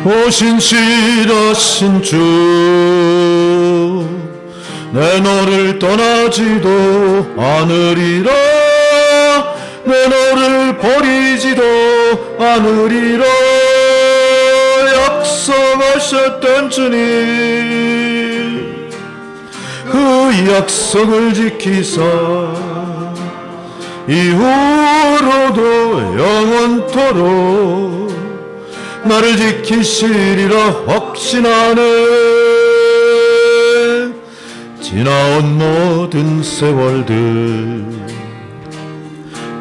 오신실하신 주, 내 너를 떠나지도 않으리라. 내 너를 버리지도 않으리라. 약속하셨던 주님, 그 약속을 지키사 이후로도 영원토록 나를 지키시리라 확신하네. 지나온 모든 세월들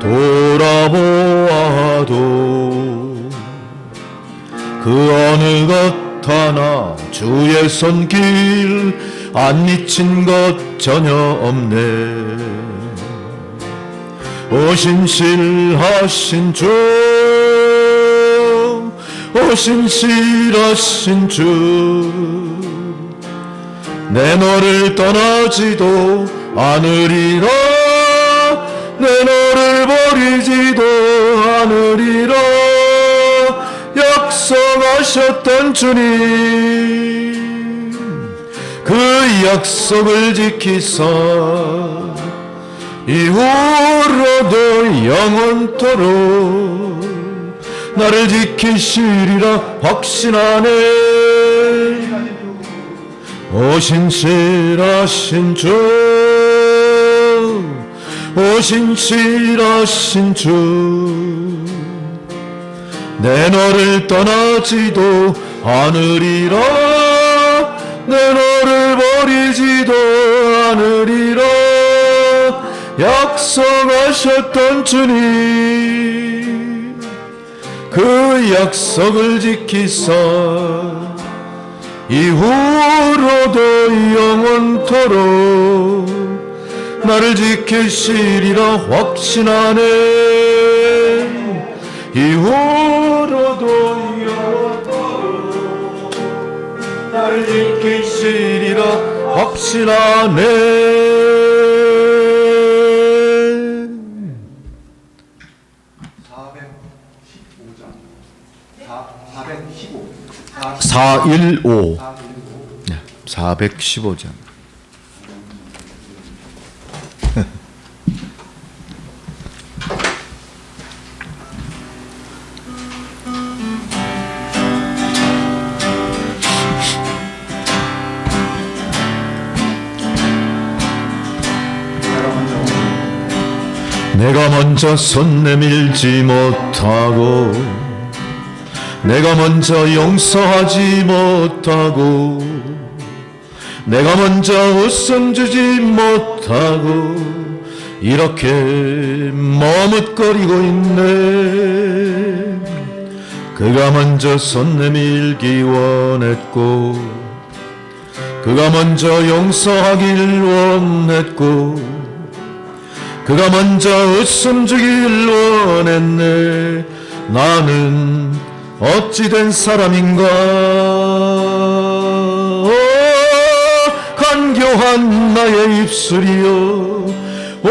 돌아보아도 그 어느 것 하나 주의 손길 안 미친 것 전혀 없네. 오신실하신 주, 오신실하신 주, 내 너를 떠나지도 않으리라. 내 너를 버리지도 않으리라. 약속하셨던 주님, 그 약속을 지키사 이후로도 영원토록 나를 지키시리라 확신하네. 오신실하신 주, 오신실하신 주, 내 너를 떠나지도 않으리라. 내 너를 버리지도 않으리라. 약속하셨던 주님, 그 약속을 지키사 이후로도 영원토록 나를 지키시리라 확신하네. 이후로도 영원토록 나를 지키시리라 확신하네. 415. 415장. 내가 먼저 손 내밀지 못하고, 내가 먼저 용서하지 못하고, 내가 먼저 웃음 주지 못하고 이렇게 머뭇거리고 있네. 그가 먼저 손 내밀기 원했고, 그가 먼저 용서하길 원했고, 그가 먼저 웃음 주길 원했네. 나는 어찌 된 사람인가. 오, 간교한 나의 입술이여, 오,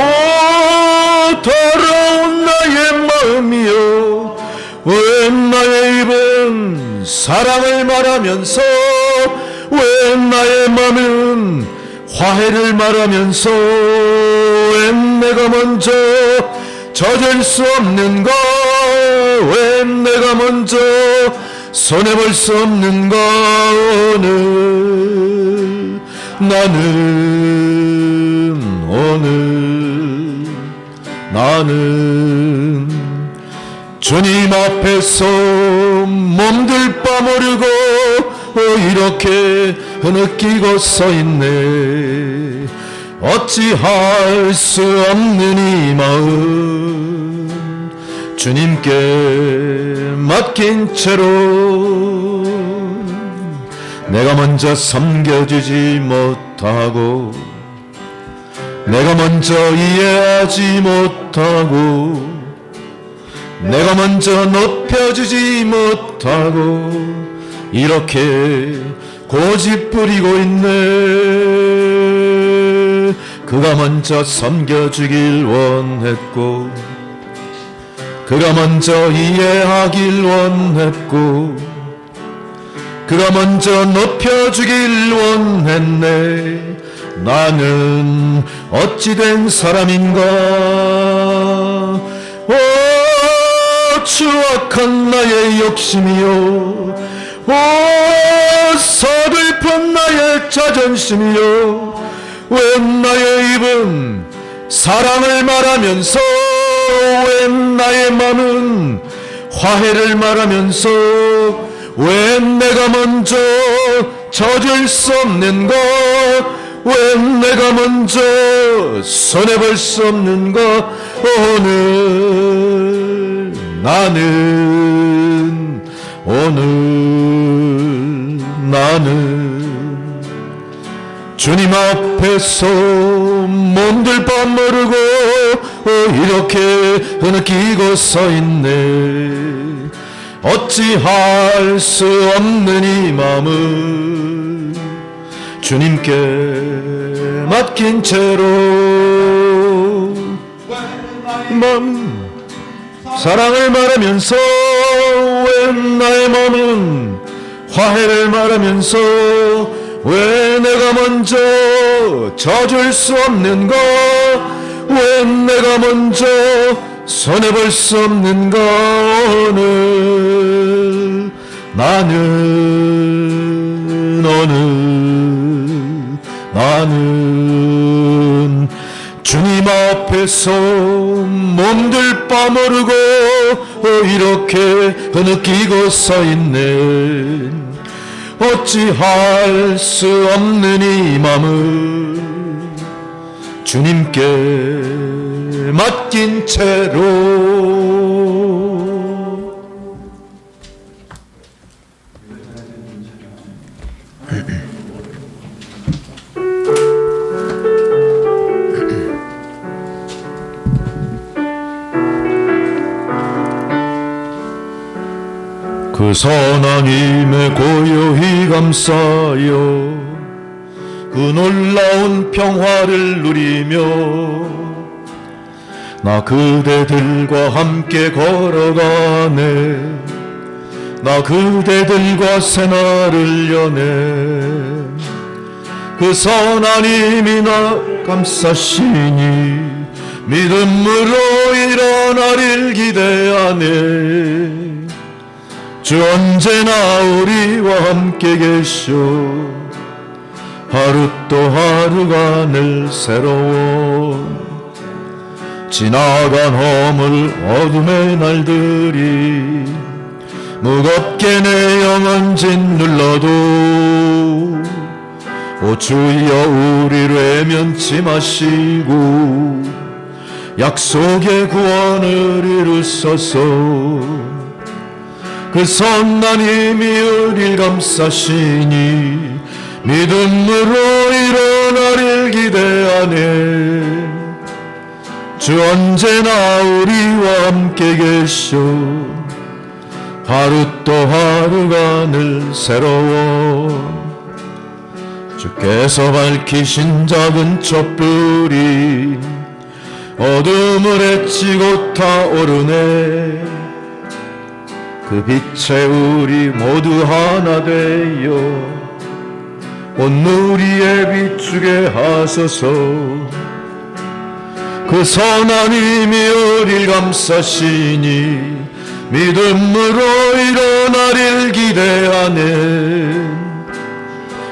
더러운 나의 마음이여, 왜 나의 입은 사랑을 말하면서, 왜 나의 마음은 화해를 말하면서, 왜 내가 먼저 젖을 수 없는가, 왜 내가 먼저 손해볼 수 없는가. 나는 주님 앞에서 몸둘 바 모르고 이렇게 흐느끼고 서있네. 어찌할 수 없는 이 마음 주님께 맡긴 채로, 내가 먼저 섬겨주지 못하고, 내가 먼저 이해하지 못하고, 내가 먼저 높여주지 못하고 이렇게 고집 부리고 있네. 그가 먼저 섬겨주길 원했고, 그가 먼저 이해하길 원했고, 그가 먼저 높여주길 원했네. 나는 어찌 된 사람인가. 오 추악한 나의 욕심이요, 오 서글픈 나의 자존심이요, 왜 나의 입은 사랑을 말하면서, 왜 나의 맘은 화해를 말하면서, 왜 내가 먼저 져줄 수 없는 것, 왜 내가 먼저 손해볼 수 없는 것. 오늘 나는 주님 앞에서 몸둘 바 모르고 이렇게 흐느끼고 서 있네. 어찌할 수 없는 이 마음을 주님께 맡긴 채로, 사랑을 말하면서, 왜 나의 마음은 화해를 말하면서, 왜 내가 먼저 져줄 수 없는 것, 왜 내가 먼저 손해볼 수 없는 것. 나는 주님 앞에서 몸둘 바 모르고 이렇게 흐느끼고 서 있네. 어찌할 수 없는 이 맘을 주님께 맡긴 채로. 그 선한 힘에 고요히 감싸여 그 놀라운 평화를 누리며 나 그대들과 함께 걸어가네. 나 그대들과 새날을 여네. 그 선한 힘이 나 감싸시니 믿음으로 일어나릴 기대하네. 주 언제나 우리와 함께 계셔. 하루 또 하루가 늘 새로워. 지나간 허물 어둠의 날들이 무겁게 내 영혼 짓눌러도 오 주여 우리를 외면치 마시고 약속의 구원을 이루소서. 그 선한 힘이 우리를 감싸시니 믿음으로 일어나릴 기대하네. 주 언제나 우리와 함께 계셔. 하루 또 하루가 늘 새로워. 주께서 밝히신 작은 촛불이 어둠을 헤치고 타오르네. 그 빛에 우리 모두 하나 되어 온 누리에 비추게 하소서. 그 선한 힘이 우리를 감싸시니 믿음으로 일어나릴 기대하네.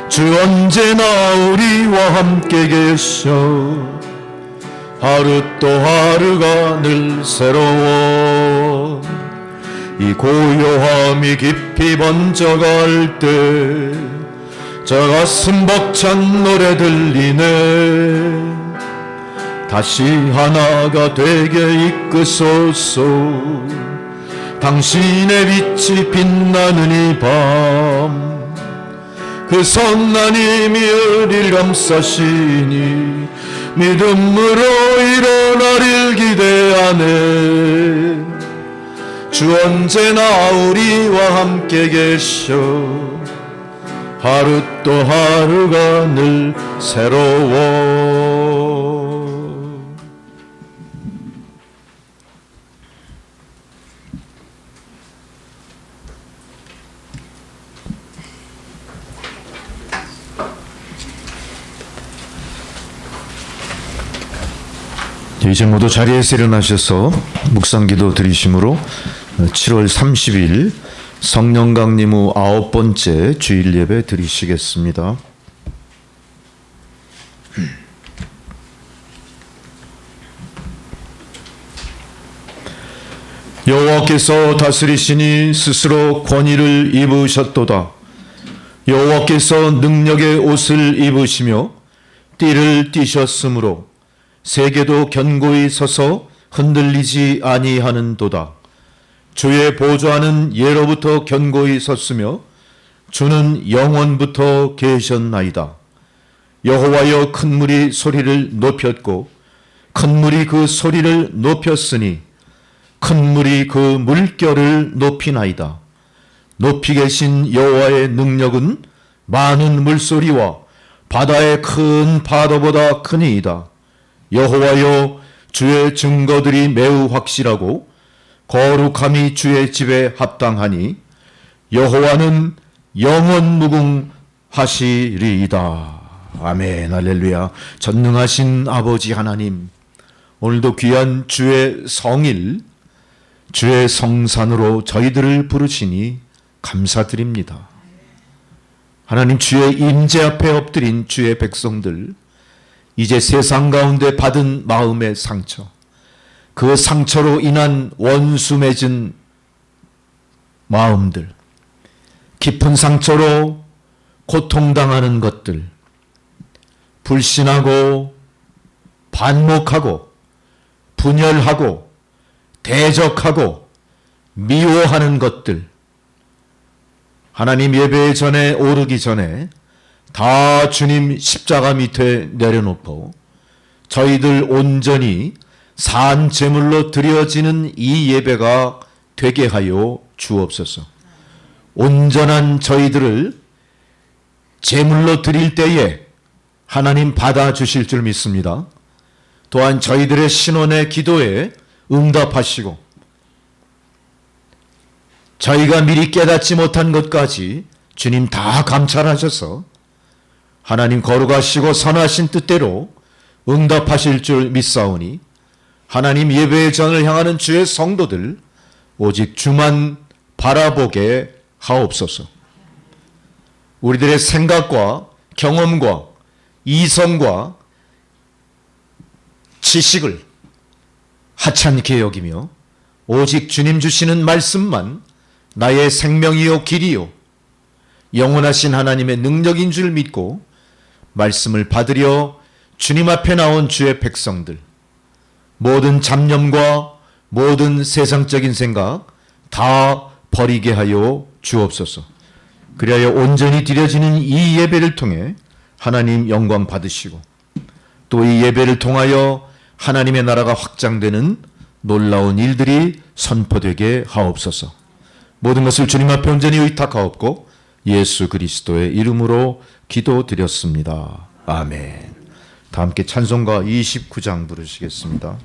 주 언제나 우리와 함께 계셔. 하루 또 하루가 늘 새로워. 이 고요함이 깊이 번져갈 때 저 가슴 벅찬 노래 들리네. 다시 하나가 되게 이끄소서. 당신의 빛이 빛나는 이 밤 그 선한 힘이 우리를 감싸시니 믿음으로 일어나릴 기대하네. 주 언제나 우리와 함께 계셔. 하루 또 하루가 늘 새로워. 이제 모두 자리에서 일어나셔서 묵상기도 드리심으로 7월 30일 성령 강림 후 9번째 주일 예배 드리시겠습니다. 여호와께서 다스리시니 스스로 권위를 입으셨도다. 여호와께서 능력의 옷을 입으시며 띠를 띠셨으므로 세계도 견고히 서서 흔들리지 아니하는도다. 주의 보좌는 예로부터 견고히 섰으며 주는 영원부터 계셨나이다. 여호와여, 큰 물이 소리를 높였고 큰 물이 그 소리를 높였으니 큰 물이 그 물결을 높이나이다. 높이 계신 여호와의 능력은 많은 물소리와 바다의 큰 파도보다 크니이다. 여호와여, 주의 증거들이 매우 확실하고 거룩함이 주의 집에 합당하니 여호와는 영원 무궁하시리이다. 아멘. 할렐루야. 전능하신 아버지 하나님, 오늘도 귀한 주의 성일, 주의 성산으로 저희들을 부르시니 감사드립니다. 하나님, 주의 임재 앞에 엎드린 주의 백성들, 이제 세상 가운데 받은 마음의 상처, 그 상처로 인한 원수 맺은 마음들, 깊은 상처로 고통당하는 것들, 불신하고 반목하고 분열하고 대적하고 미워하는 것들, 하나님 예배 전에 오르기 전에 다 주님 십자가 밑에 내려놓고 저희들 온전히 산 제물로 드려지는 이 예배가 되게 하여 주옵소서. 온전한 저희들을 제물로 드릴 때에 하나님 받아주실 줄 믿습니다. 또한 저희들의 신원의 기도에 응답하시고 저희가 미리 깨닫지 못한 것까지 주님 다 감찰하셔서 하나님 거룩하시고 선하신 뜻대로 응답하실 줄 믿사오니 하나님 예배의 전을 향하는 주의 성도들 오직 주만 바라보게 하옵소서. 우리들의 생각과 경험과 이성과 지식을 하찮게 여기며 오직 주님 주시는 말씀만 나의 생명이요 길이요 영원하신 하나님의 능력인 줄 믿고 말씀을 받으려 주님 앞에 나온 주의 백성들, 모든 잡념과 모든 세상적인 생각 다 버리게 하여 주옵소서. 그리하여 온전히 드려지는 이 예배를 통해 하나님 영광 받으시고 또 이 예배를 통하여 하나님의 나라가 확장되는 놀라운 일들이 선포되게 하옵소서. 모든 것을 주님 앞에 온전히 의탁하옵고 예수 그리스도의 이름으로 기도드렸습니다. 아멘. 다 함께 찬송가 29장 부르시겠습니다.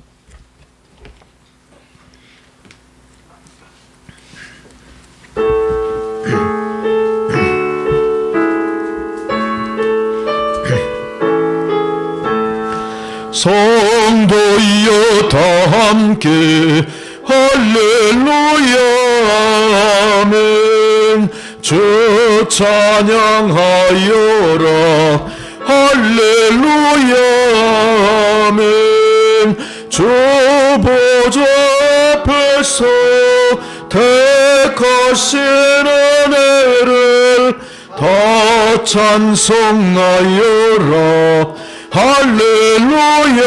성도여 다 함께 할렐루야 아멘. 주 찬양하여라 할렐루야 아멘. 주 보좌 앞에서 택하신 은혜를 다 찬송하여라 할렐루야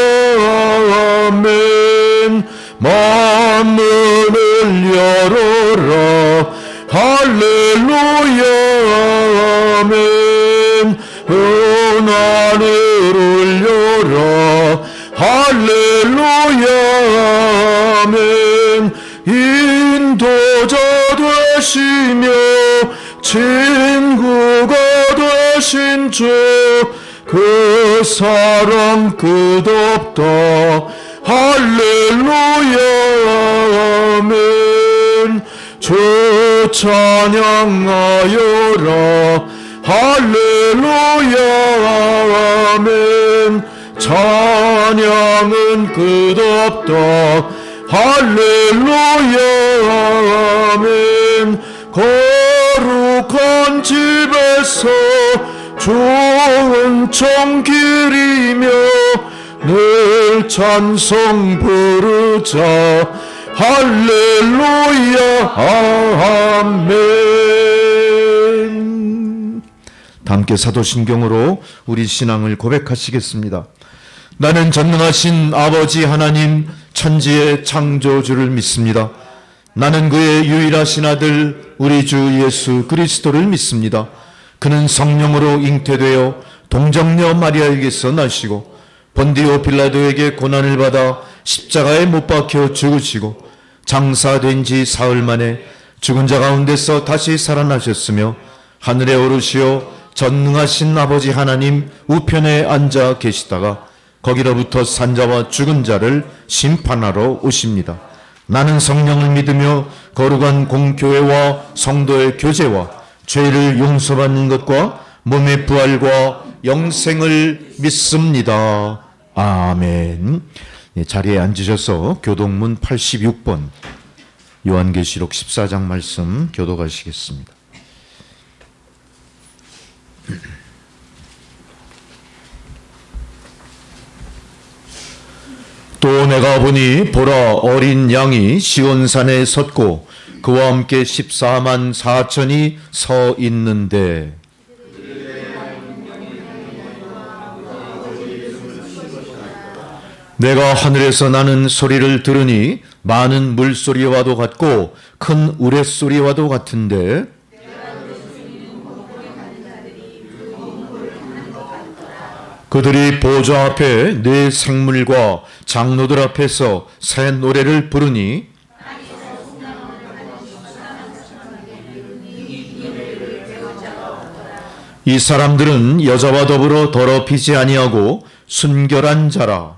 아멘. 만문을 열어라 할렐루야 아멘. 은하늘 올려라 할렐루야 아멘. 인도자 되시며 친구가 되신 주 그 사랑 끝없다 할렐루야 아멘. 주 찬양하여라 할렐루야 아멘. 찬양은 끝없다. 할렐루야 아멘. 거룩한 집에서 좋은 청길이며 늘 찬송 부르자. 할렐루야 아멘. 함께 사도신경으로 우리 신앙을 고백하시겠습니다. 나는 전능하신 아버지 하나님 천지의 창조주를 믿습니다. 나는 그의 유일하신 아들 우리 주 예수 그리스도를 믿습니다. 그는 성령으로 잉태되어 동정녀 마리아에게서 나시고 본디오 빌라도에게 고난을 받아 십자가에 못 박혀 죽으시고 장사된 지 사흘 만에 죽은 자 가운데서 다시 살아나셨으며 하늘에 오르시어 전능하신 아버지 하나님 우편에 앉아 계시다가 거기로부터 산자와 죽은 자를 심판하러 오십니다. 나는 성령을 믿으며 거룩한 공교회와 성도의 교제와 죄를 용서받는 것과 몸의 부활과 영생을 믿습니다. 아멘. 자리에 앉으셔서 교동문 86번 요한계시록 14장 말씀 교독하시겠습니다. 또 내가 보니 보라 어린 양이 시온산에 섰고 그와 함께 14만 4천이 서 있는데 내가 하늘에서 나는 소리를 들으니 많은 물소리와도 같고 큰 우레소리와도 같은데 그들이 보좌 앞에 네 생물과 장로들 앞에서 새 노래를 부르니 이 사람들은 여자와 더불어 더럽히지 아니하고 순결한 자라.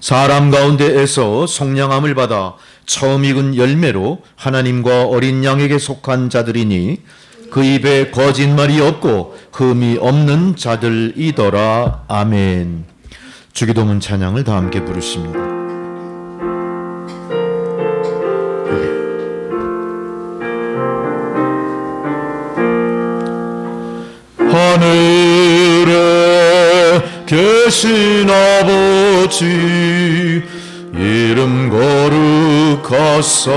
사람 가운데에서 속량함을 받아 처음 익은 열매로 하나님과 어린 양에게 속한 자들이니 그 입에 거짓말이 없고 흠이 없는 자들이더라. 아멘. 주기도문 찬양을 다 함께 부르십니다. 하늘에 계신 아버지 이름 거룩하사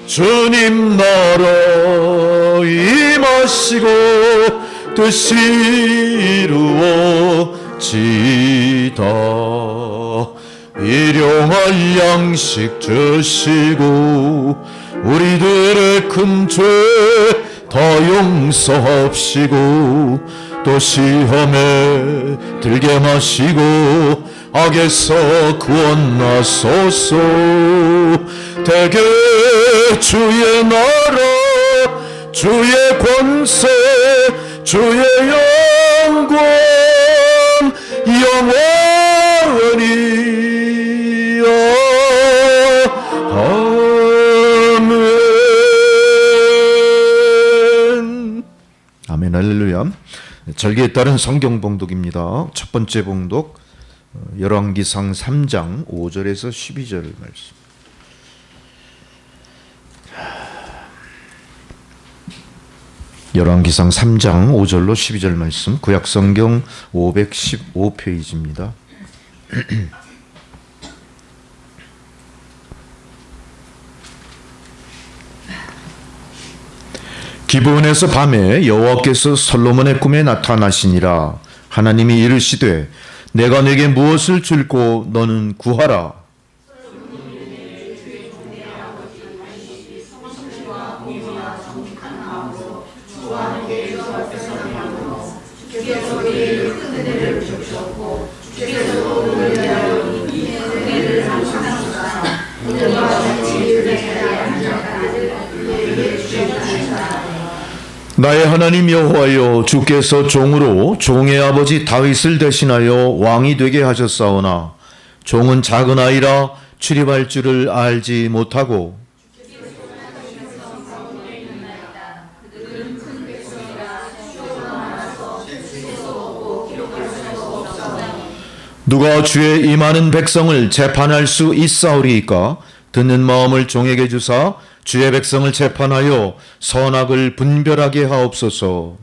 주님 나라 임하시고 뜻이 이루어지이다. 일용할 양식 주시고 우리들의 큰 죄 다 용서하시고 또 시험에 들게 마시고 악에서 구원하소서. 대개 주의 나라 주의 권세 주의 영광 영원히 아멘. 아멘. 할렐루야. 절기에 따른 성경 봉독입니다. 첫 번째 봉독 열왕기상 3장 5절에서 12절 말씀. 열왕기상 3장 5절로 12절 말씀, 구약성경 515페이지입니다. 기브온에서 밤에 여호와께서 솔로몬의 꿈에 나타나시니라. 하나님이 이르시되 내가 네게 무엇을 줄고 너는 구하라. 나의 하나님 여호와여, 주께서 종으로 종의 아버지 다윗을 대신하여 왕이 되게 하셨사오나 종은 작은 아이라 출입할 줄을 알지 못하고 누가 주의 이 많은 백성을 재판할 수 있사오리이까? 듣는 마음을 종에게 주사 주의 백성을 재판하여 선악을 분별하게 하옵소서.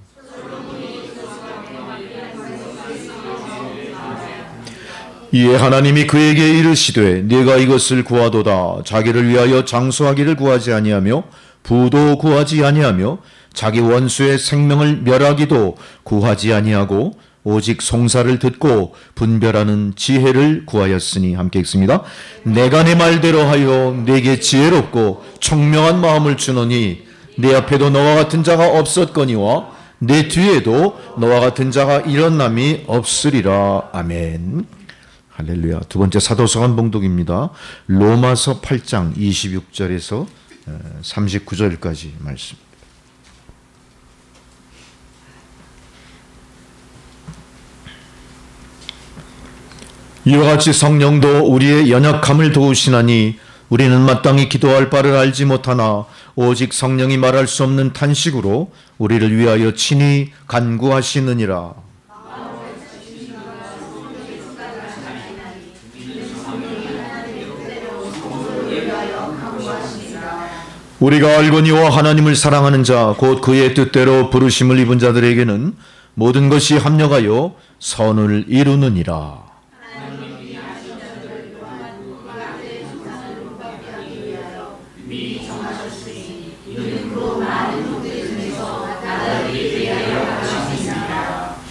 이에 하나님이 그에게 이르시되 네가 이것을 구하도다. 자기를 위하여 장수하기를 구하지 아니하며 부도 구하지 아니하며 자기 원수의 생명을 멸하기도 구하지 아니하고 오직 송사를 듣고 분별하는 지혜를 구하였으니. 함께 읽습니다. 내가 내 말대로 하여 내게 지혜롭고 청명한 마음을 주노니 내 앞에도 너와 같은 자가 없었거니와 내 뒤에도 너와 같은 자가 일어남이 없으리라. 아멘. 할렐루야. 두 번째 사도성한 봉독입니다. 로마서 8장 26절에서 39절까지 말씀. 이와 같이 성령도 우리의 연약함을 도우시나니 우리는 마땅히 기도할 바를 알지 못하나 오직 성령이 말할 수 없는 탄식으로 우리를 위하여 친히 간구하시느니라. 우리가 알거니와 하나님을 사랑하는 자 곧 그의 뜻대로 부르심을 입은 자들에게는 모든 것이 합력하여 선을 이루느니라.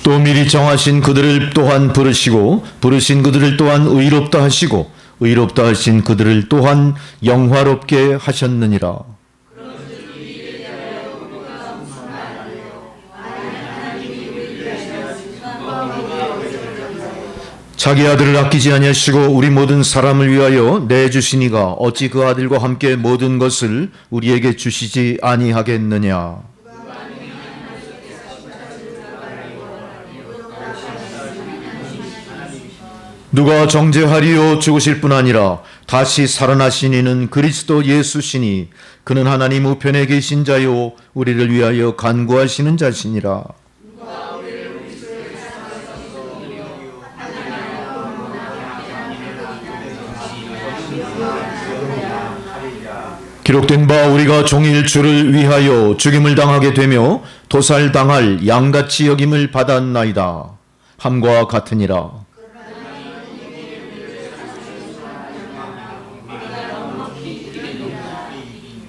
또 미리 정하신 그들을 또한 부르시고 부르신 그들을 또한 의롭다 하시고 의롭다 하신 그들을 또한 영화롭게 하셨느니라. 자기 아들을 아끼지 아니하시고 우리 모든 사람을 위하여 내주시니가 어찌 그 아들과 함께 모든 것을 우리에게 주시지 아니하겠느냐. 누가 정죄하리요? 죽으실 뿐 아니라 다시 살아나신 이는 그리스도 예수시니 그는 하나님 우편에 계신 자요 우리를 위하여 간구하시는 자시니라. 기록된 바 우리가 종일 주를 위하여 죽임을 당하게 되며 도살당할 양같이 여김을 받았나이다. 함과 같으니라.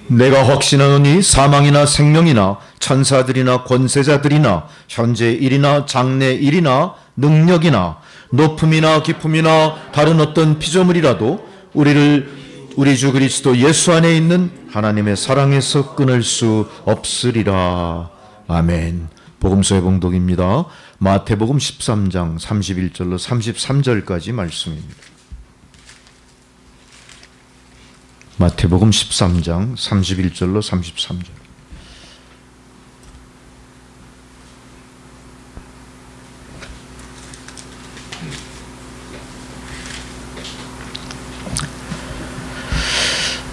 내가 확신하노니 사망이나 생명이나 천사들이나 권세자들이나 현재 일이나 장래 일이나 능력이나 높음이나 깊음이나 다른 어떤 피조물이라도 우리 주 그리스도 예수 안에 있는 하나님의 사랑에서 끊을 수 없으리라. 아멘. 복음서의 봉독입니다. 마태복음 13장 31절로 33절까지 말씀입니다. 마태복음 13장 31절로 33절.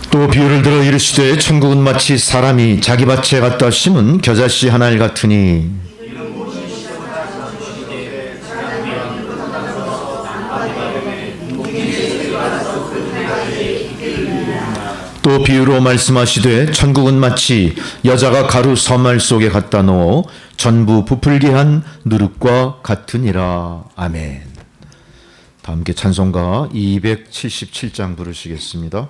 또 비유를 들어 이르시되 천국은 마치 사람이 자기 밭에 갖다 심은 겨자씨 한 알 같으니 또 비유로 말씀하시되 천국은 마치 여자가 가루 섬알 속에 갖다 넣어 전부 부풀게 한 누룩과 같으니라. 아멘. 다 함께 찬송가 277장 부르시겠습니다.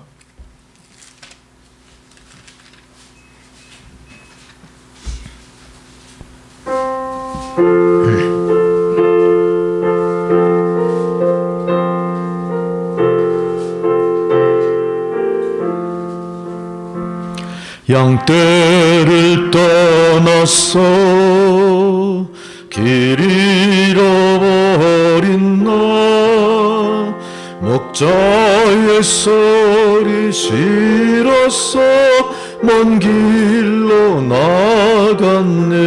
양떼를 떠났어 길 잃어버린 나 목자의 소리 싫었어 먼 길로 나갔네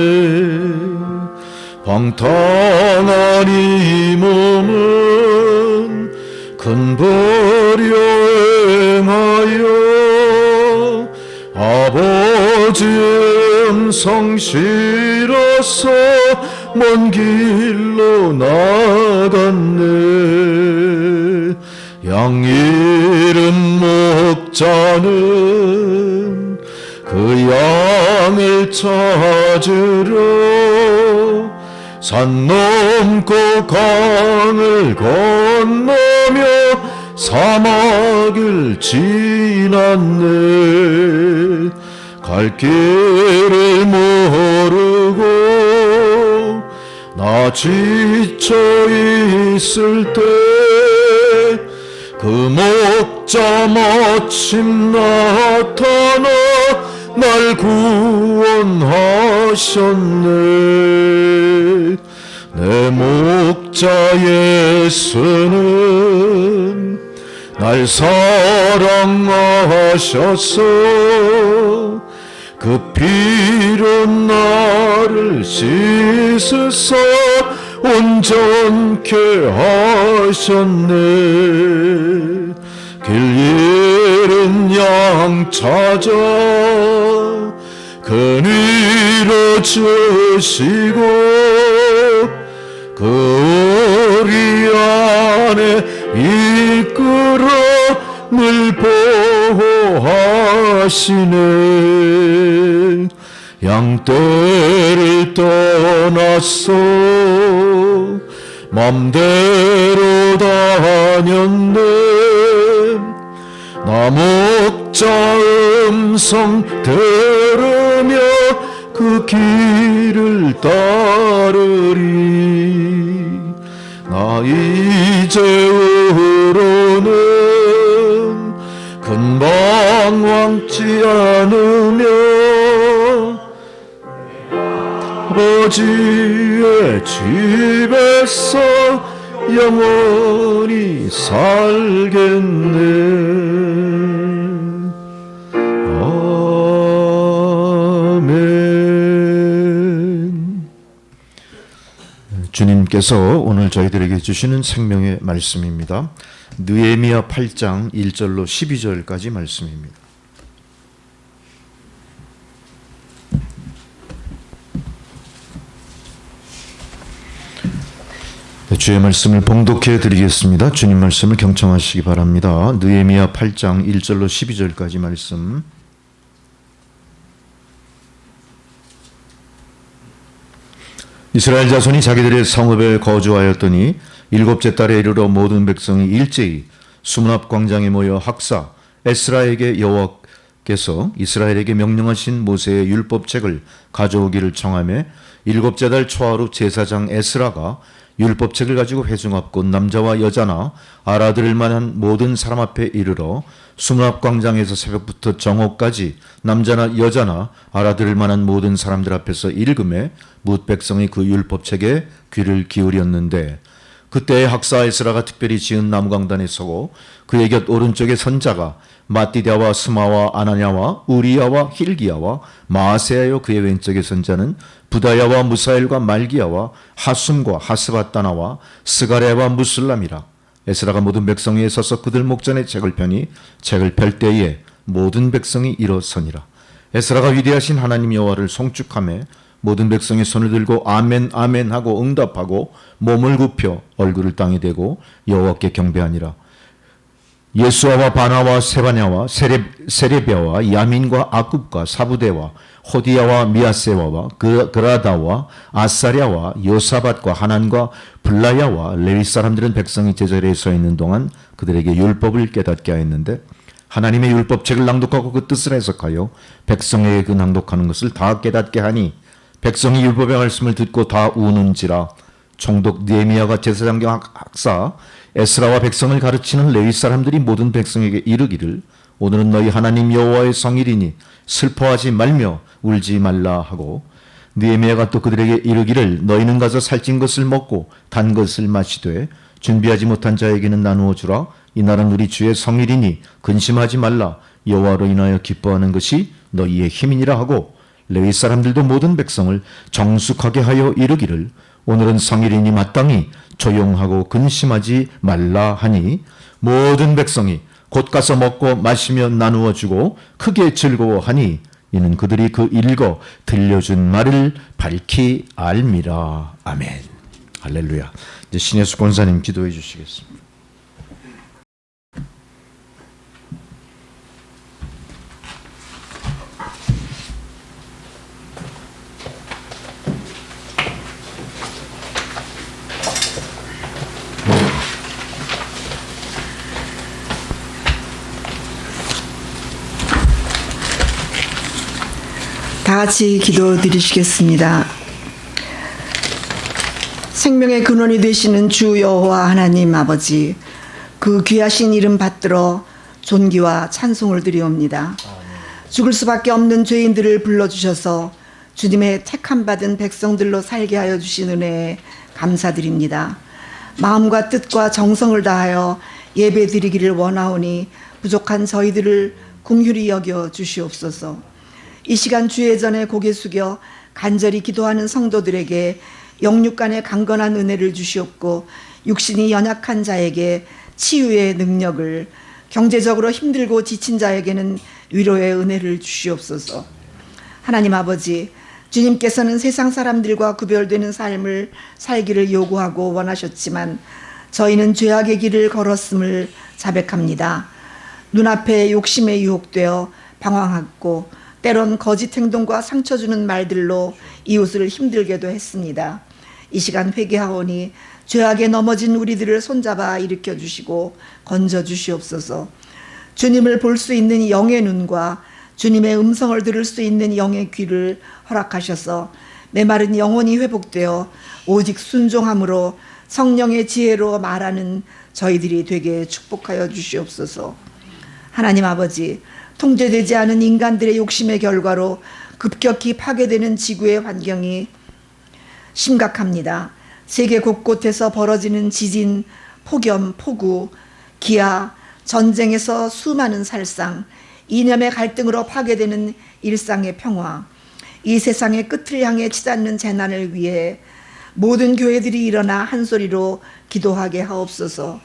방탕한 이 몸은 큰 벌여 행하여 아버지의 음성 싫어서 먼 길로 나갔네 왕 잃은 목자는 그 양을 찾으러 산 넘고 강을 건너며 사막을 지났네. 갈 길을 모르고 나 지쳐 있을 때 그 목자 마침 나타나 날 구원하셨네. 내 목자 예수는 날 사랑하셔서 그 피로 나를 씻으사 온전케 하셨네. 길 잃은 양 찾아 그리로 주시고 그 우리 안에 이끌어 늘 보호하시네. 양떼를 떠났어 맘대로 다녔네. 나 목자 음성 들으며 그 길을 따르리. 나 이제후로는 금방 왕치 않으며 아버지의 집에서 영원히 살겠네. 아멘. 주님께서 오늘 저희들에게 주시는 생명의 말씀입니다. 느헤미야 8장 1절로 12절까지 말씀입니다. 주의 말씀을 봉독해 드리겠습니다. 주님 말씀을 경청하시기 바랍니다. 느헤미야 8장 1절로 12절까지 말씀. 이스라엘 자손이 자기들의 성읍에 거주하였더니 일곱째 달에 이르러 모든 백성이 일제히 수문앞 광장에 모여 학사 에스라에게 여호와께서 이스라엘에게 명령하신 모세의 율법책을 가져오기를 청하며 일곱째 달 초하루 제사장 에스라가 율법책을 가지고 회중 앞 곧 남자와 여자나 알아들을 만한 모든 사람 앞에 이르러 수문앞 광장에서 새벽부터 정오까지 남자나 여자나 알아들을 만한 모든 사람들 앞에서 읽음에 뭇 백성이 그 율법책에 귀를 기울였는데 그때 학사 에스라가 특별히 지은 나무강단에 서고 그의 곁 오른쪽에 선자가 마띠다와 스마와 아나냐와 우리야와 힐기야와 마아세야요 그의 왼쪽에 선자는 부다야와 무사엘과 말기야와 하숨과 하스바따나와 스가랴와 무슬람이라. 에스라가 모든 백성 위에 서서 그들 목전에 책을 펴니 책을 펼 때에 모든 백성이 일어서니라. 에스라가 위대하신 하나님 여호와를 송축하며 모든 백성이 손을 들고 아멘 아멘 하고 응답하고 몸을 굽혀 얼굴을 땅에 대고 여호와께 경배하니라. 예수아와 바나와 세바냐와 세레비아와 야민과 아굽과 사부대와 호디야와 미아세와와 그라다와 아사랴와 요사밧과 하난과 블라야와 레위 사람들은 백성이 제자리에 서 있는 동안 그들에게 율법을 깨닫게 하였는데 하나님의 율법책을 낭독하고 그 뜻을 해석하여 백성에게 그 낭독하는 것을 다 깨닫게 하니 백성이 율법의 말씀을 듣고 다 우는지라. 총독 느헤미야가 제사장 겸 학사 에스라와 백성을 가르치는 레위 사람들이 모든 백성에게 이르기를 오늘은 너희 하나님 여호와의 성일이니 슬퍼하지 말며 울지 말라 하고 느헤미야가 또 그들에게 이르기를 너희는 가서 살찐 것을 먹고 단 것을 마시되 준비하지 못한 자에게는 나누어 주라. 이날은 우리 주의 성일이니 근심하지 말라. 여호와로 인하여 기뻐하는 것이 너희의 힘이니라 하고 레위 사람들도 모든 백성을 정숙하게 하여 이르기를 오늘은 성일이니 마땅히 조용하고 근심하지 말라 하니 모든 백성이 곧 가서 먹고 마시며 나누어 주고 크게 즐거워하니 이는 그들이 그 읽어 들려준 말을 밝히 알미라. 아멘. 할렐루야. 이제 신예수 권사님 기도해 주시겠습니다. 다 같이 기도드리시겠습니다. 생명의 근원이 되시는 주 여호와 하나님 아버지, 그 귀하신 이름 받들어 존귀와 찬송을 드리옵니다. 죽을 수밖에 없는 죄인들을 불러주셔서 주님의 택함 받은 백성들로 살게 하여 주신 은혜에 감사드립니다. 마음과 뜻과 정성을 다하여 예배 드리기를 원하오니 부족한 저희들을 긍휼히 여겨 주시옵소서. 이 시간 주의 전에 고개 숙여 간절히 기도하는 성도들에게 영육간의 강건한 은혜를 주시옵고, 육신이 연약한 자에게 치유의 능력을, 경제적으로 힘들고 지친 자에게는 위로의 은혜를 주시옵소서. 하나님 아버지, 주님께서는 세상 사람들과 구별되는 삶을 살기를 요구하고 원하셨지만 저희는 죄악의 길을 걸었음을 자백합니다. 눈앞에 욕심에 유혹되어 방황하고 때론 거짓 행동과 상처 주는 말들로 이웃을 힘들게도 했습니다. 이 시간 회개하오니 죄악에 넘어진 우리들을 손잡아 일으켜 주시고 건져 주시옵소서. 주님을 볼 수 있는 영의 눈과 주님의 음성을 들을 수 있는 영의 귀를 허락하셔서 메마른 영혼이 회복되어 오직 순종함으로 성령의 지혜로 말하는 저희들이 되게 축복하여 주시옵소서. 하나님 아버지, 통제되지 않은 인간들의 욕심의 결과로 급격히 파괴되는 지구의 환경이 심각합니다. 세계 곳곳에서 벌어지는 지진, 폭염, 폭우, 기아, 전쟁에서 수많은 살상, 이념의 갈등으로 파괴되는 일상의 평화, 이 세상의 끝을 향해 치닫는 재난을 위해 모든 교회들이 일어나 한 소리로 기도하게 하옵소서.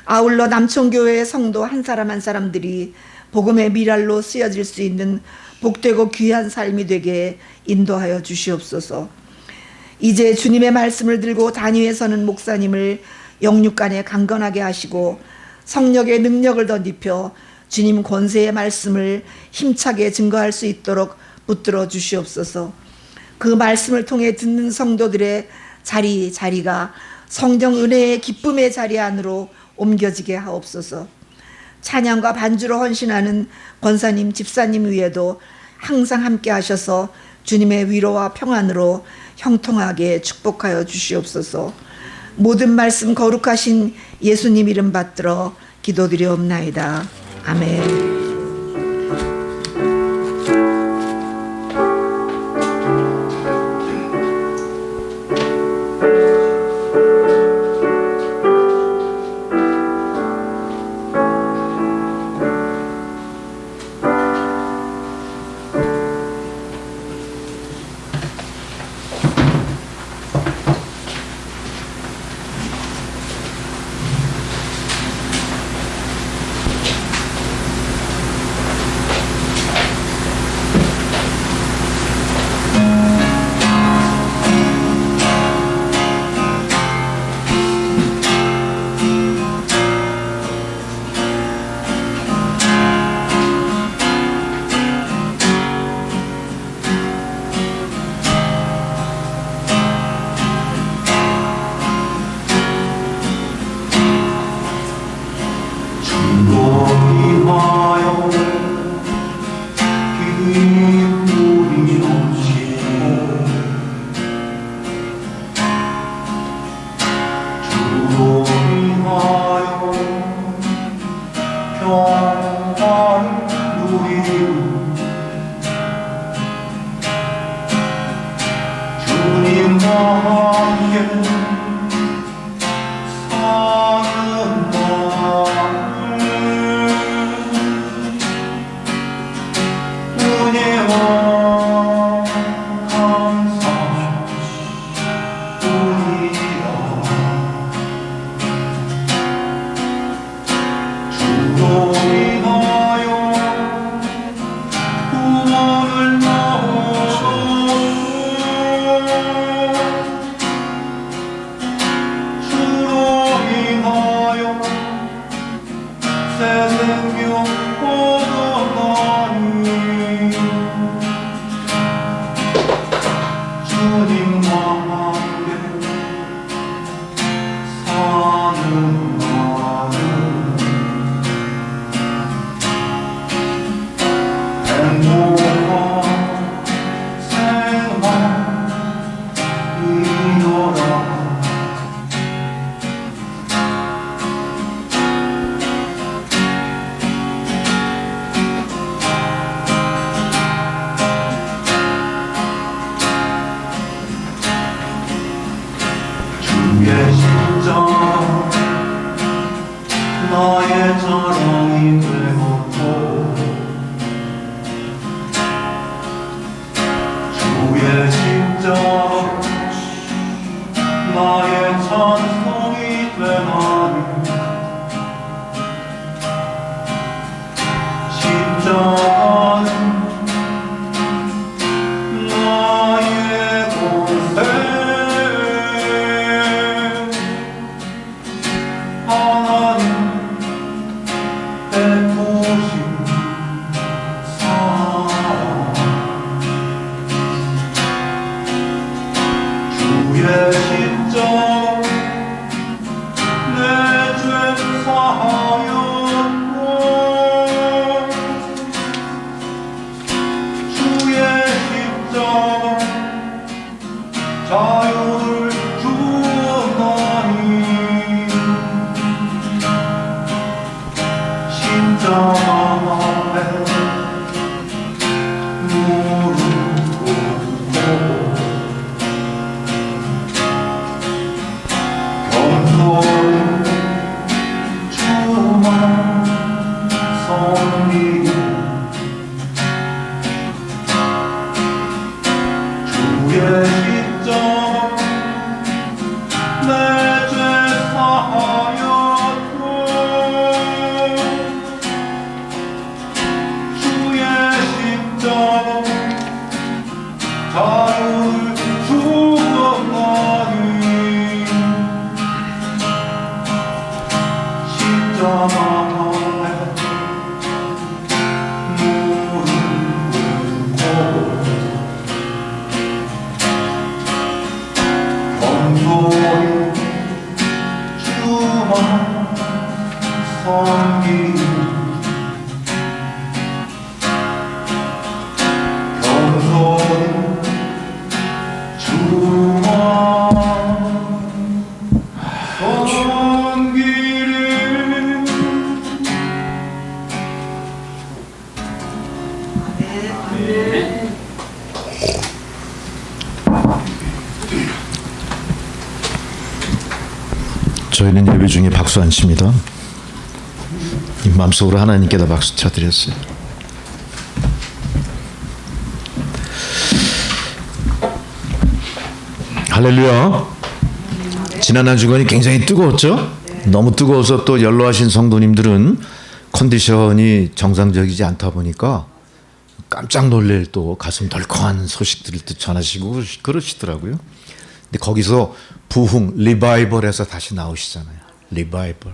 아울러 남촌교회의 성도 한 사람 한 사람들이 복음의 미랄로 쓰여질 수 있는 복되고 귀한 삶이 되게 인도하여 주시옵소서. 이제 주님의 말씀을 들고 단위에 서는 목사님을 영육간에 강건하게 하시고 성령의 능력을 덧입혀 주님 권세의 말씀을 힘차게 증거할 수 있도록 붙들어 주시옵소서. 그 말씀을 통해 듣는 성도들의 자리가 성령 은혜의 기쁨의 자리 안으로 옮겨지게 하옵소서. 찬양과 반주로 헌신하는 권사님, 집사님 위에도 항상 함께 하셔서 주님의 위로와 평안으로 형통하게 축복하여 주시옵소서. 모든 말씀 거룩하신 예수님 이름 받들어 기도드리옵나이다. 아멘. 사랑이 되었고 주의 십자가 나의 찬송이 되나니 십자가는 나의 본생 하나님 베푸신 사랑 주의 십자가 내 죄 사하였고 주의 십자가 자유를 주었나니 십자가 앞에 무릎 꿇고 겸손히 주만 섬기고 주의 십자가 내 죄 사하였고 주의 십자가 자유를 주었나니 십자가 앞에 무릎 꿇고 겸손히 주만 섬기고 겸손히 주만 섬기리. 저희는 예배 중에 박수 안 칩니다. 이 마음속으로 하나님께다 박수 쳐드렸어요. 할렐루야. 지난 한 주간이 굉장히 뜨거웠죠? 너무 뜨거워서 또 연로하신 성도님들은 컨디션이 정상적이지 않다 보니까 깜짝 놀랄 또 가슴 덜컹한 소식들을 또 전하시고 그러시더라고요. 근데 거기서 부흥, 리바이벌에서 다시 나오시잖아요. 리바이벌.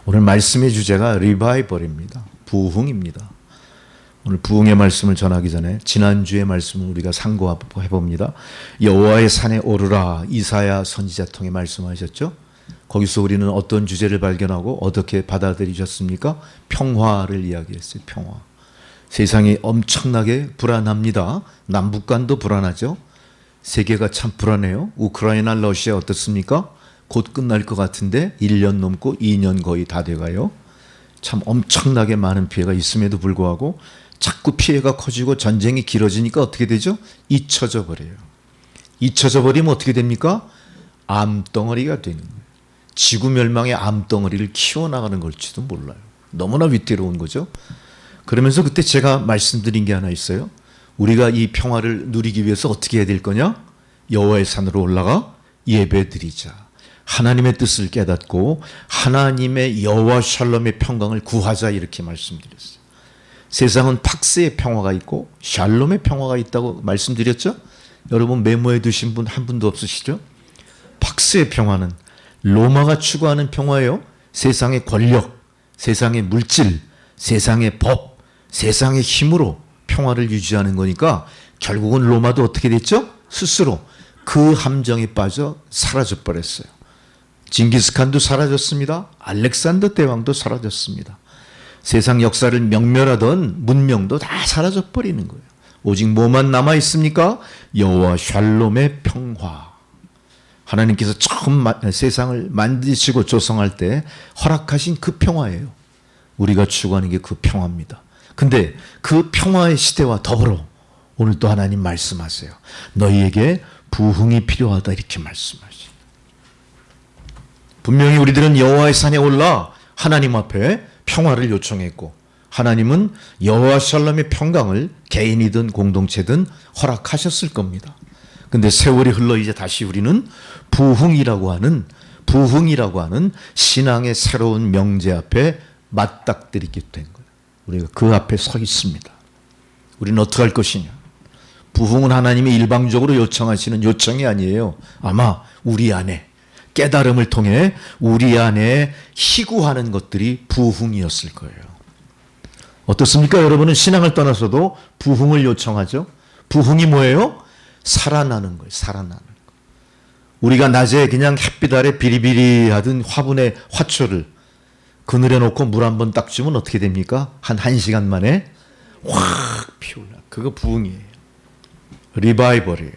오늘 말씀의 주제가 리바이벌입니다. 부흥입니다. 오늘 부흥의 말씀을 전하기 전에 지난주의 말씀을 우리가 상고해 봅니다. 여호와의 산에 오르라, 이사야 선지자 통해 말씀하셨죠. 거기서 우리는 어떤 주제를 발견하고 어떻게 받아들이셨습니까? 평화를 이야기했어요. 평화. 세상이 엄청나게 불안합니다. 남북간도 불안하죠. 세계가 참 불안해요. 우크라이나, 러시아 어떻습니까? 곧 끝날 것 같은데 1년 넘고 2년 거의 다 돼가요. 참 엄청나게 많은 피해가 있음에도 불구하고 자꾸 피해가 커지고 전쟁이 길어지니까 어떻게 되죠? 잊혀져 버려요. 잊혀져 버리면 어떻게 됩니까? 암덩어리가 되는 거예요. 지구 멸망의 암덩어리를 키워나가는 걸지도 몰라요. 너무나 위태로운 거죠. 그러면서 그때 제가 말씀드린 게 하나 있어요. 우리가 이 평화를 누리기 위해서 어떻게 해야 될 거냐? 여호와의 산으로 올라가 예배드리자. 하나님의 뜻을 깨닫고 하나님의 여호와 샬롬의 평강을 구하자, 이렇게 말씀드렸어요. 세상은 팍스의 평화가 있고 샬롬의 평화가 있다고 말씀드렸죠? 여러분 메모해 두신 분 한 분도 없으시죠? 팍스의 평화는 로마가 추구하는 평화예요. 세상의 권력, 세상의 물질, 세상의 법, 세상의 힘으로 평화를 유지하는 거니까 결국은 로마도 어떻게 됐죠? 스스로 그 함정에 빠져 사라져 버렸어요. 징기스칸도 사라졌습니다. 알렉산더 대왕도 사라졌습니다. 세상 역사를 명멸하던 문명도 다 사라져 버리는 거예요. 오직 뭐만 남아 있습니까? 여호와 샬롬의 평화. 하나님께서 처음 세상을 만드시고 조성할 때 허락하신 그 평화예요. 우리가 추구하는 게 그 평화입니다. 근데 그 평화의 시대와 더불어 오늘 또 하나님 말씀하세요. 너희에게 부흥이 필요하다, 이렇게 말씀하시죠. 분명히 우리들은 여호와의 산에 올라 하나님 앞에 평화를 요청했고 하나님은 여호와 샬롬의 평강을 개인이든 공동체든 허락하셨을 겁니다. 근데 세월이 흘러 이제 다시 우리는 부흥이라고 하는 신앙의 새로운 명제 앞에 맞닥뜨리게 된 거예요. 우리가 그 앞에 서 있습니다. 우리는 어떻게 할 것이냐? 부흥은 하나님이 일방적으로 요청하시는 요청이 아니에요. 아마 우리 안에 깨달음을 통해 우리 안에 희구하는 것들이 부흥이었을 거예요. 어떻습니까? 여러분은 신앙을 떠나서도 부흥을 요청하죠. 부흥이 뭐예요? 살아나는 거예요. 살아나는 거. 우리가 낮에 그냥 햇빛 아래 비리비리하던 화분의 화초를 그늘에 놓고 물 한 번 딱 주면 어떻게 됩니까? 한 1시간 만에 확 피어나. 그거 부흥이에요. 리바이벌이에요.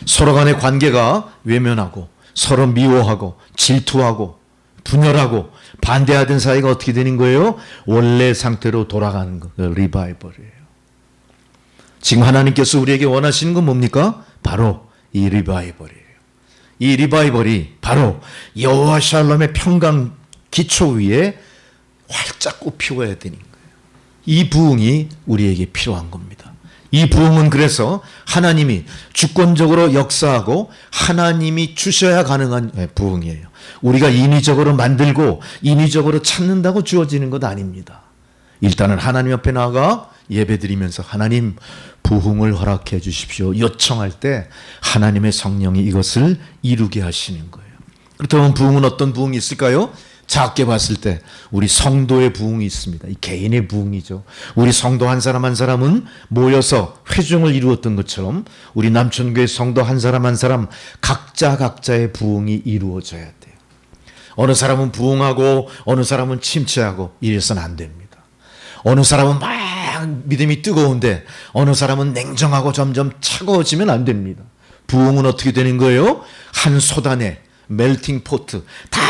서로 간의 관계가 외면하고 서로 미워하고 질투하고 분열하고 반대하던 사이가 어떻게 되는 거예요? 원래 상태로 돌아가는 거. 리바이벌이에요. 지금 하나님께서 우리에게 원하시는 건 뭡니까? 바로 이 리바이벌이에요. 이 리바이벌이 바로 여호와 샬롬의 평강 기초 위에 활짝 꽃피워야 되는 거예요. 이 부흥이 우리에게 필요한 겁니다. 이 부흥은 그래서 하나님이 주권적으로 역사하고 하나님이 주셔야 가능한 부흥이에요. 우리가 인위적으로 만들고 인위적으로 찾는다고 주어지는 것 아닙니다. 일단은 하나님 앞에 나아가 예배드리면서 하나님 부흥을 허락해 주십시오. 요청할 때 하나님의 성령이 이것을 이루게 하시는 거예요. 그렇다면 부흥은 어떤 부흥이 있을까요? 작게 봤을 때 우리 성도의 부흥이 있습니다. 이 개인의 부흥이죠. 우리 성도 한 사람 한 사람은 모여서 회중을 이루었던 것처럼 우리 남천교회 성도 한 사람 한 사람 각자의 부흥이 이루어져야 돼요. 어느 사람은 부흥하고 어느 사람은 침체하고 이래서는 안 됩니다. 어느 사람은 막 믿음이 뜨거운데 어느 사람은 냉정하고 점점 차가워지면 안 됩니다. 부흥은 어떻게 되는 거예요? 한 솥안에 멜팅 포트 다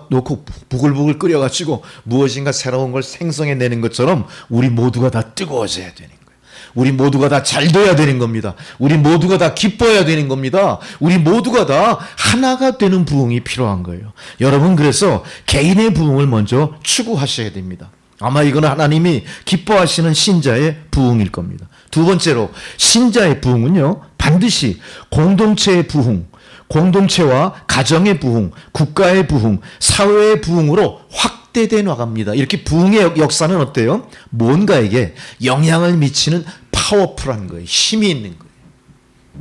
놓고 부글부글 끓여가지고 무엇인가 새로운 걸 생성해내는 것처럼 우리 모두가 다 뜨거워져야 되는 거예요. 우리 모두가 다 잘 돼야 되는 겁니다. 우리 모두가 다 기뻐야 되는 겁니다. 우리 모두가 다 하나가 되는 부흥이 필요한 거예요. 여러분 그래서 개인의 부흥을 먼저 추구하셔야 됩니다. 아마 이거는 하나님이 기뻐하시는 신자의 부흥일 겁니다. 두 번째로 신자의 부흥은요 반드시 공동체의 부흥, 공동체와 가정의 부흥, 국가의 부흥, 사회의 부흥으로 확대돼 나갑니다. 이렇게 부흥의 역사는 어때요? 뭔가에게 영향을 미치는 파워풀한 거예요. 힘이 있는 거예요.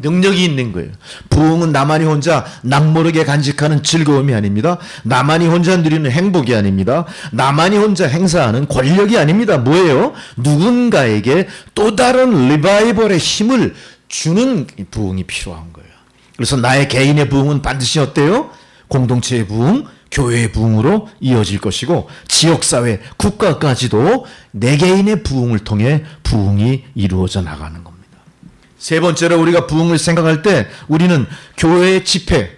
능력이 있는 거예요. 부흥은 나만이 혼자 낙모르게 간직하는 즐거움이 아닙니다. 나만이 혼자 누리는 행복이 아닙니다. 나만이 혼자 행사하는 권력이 아닙니다. 뭐예요? 누군가에게 또 다른 리바이벌의 힘을 주는 부흥이 필요한 거예요. 그래서 나의 개인의 부흥은 반드시 어때요? 공동체의 부흥, 교회의 부흥으로 이어질 것이고 지역사회, 국가까지도 내 개인의 부흥을 통해 부흥이 이루어져 나가는 겁니다. 세 번째로 우리가 부흥을 생각할 때 우리는 교회의 집회,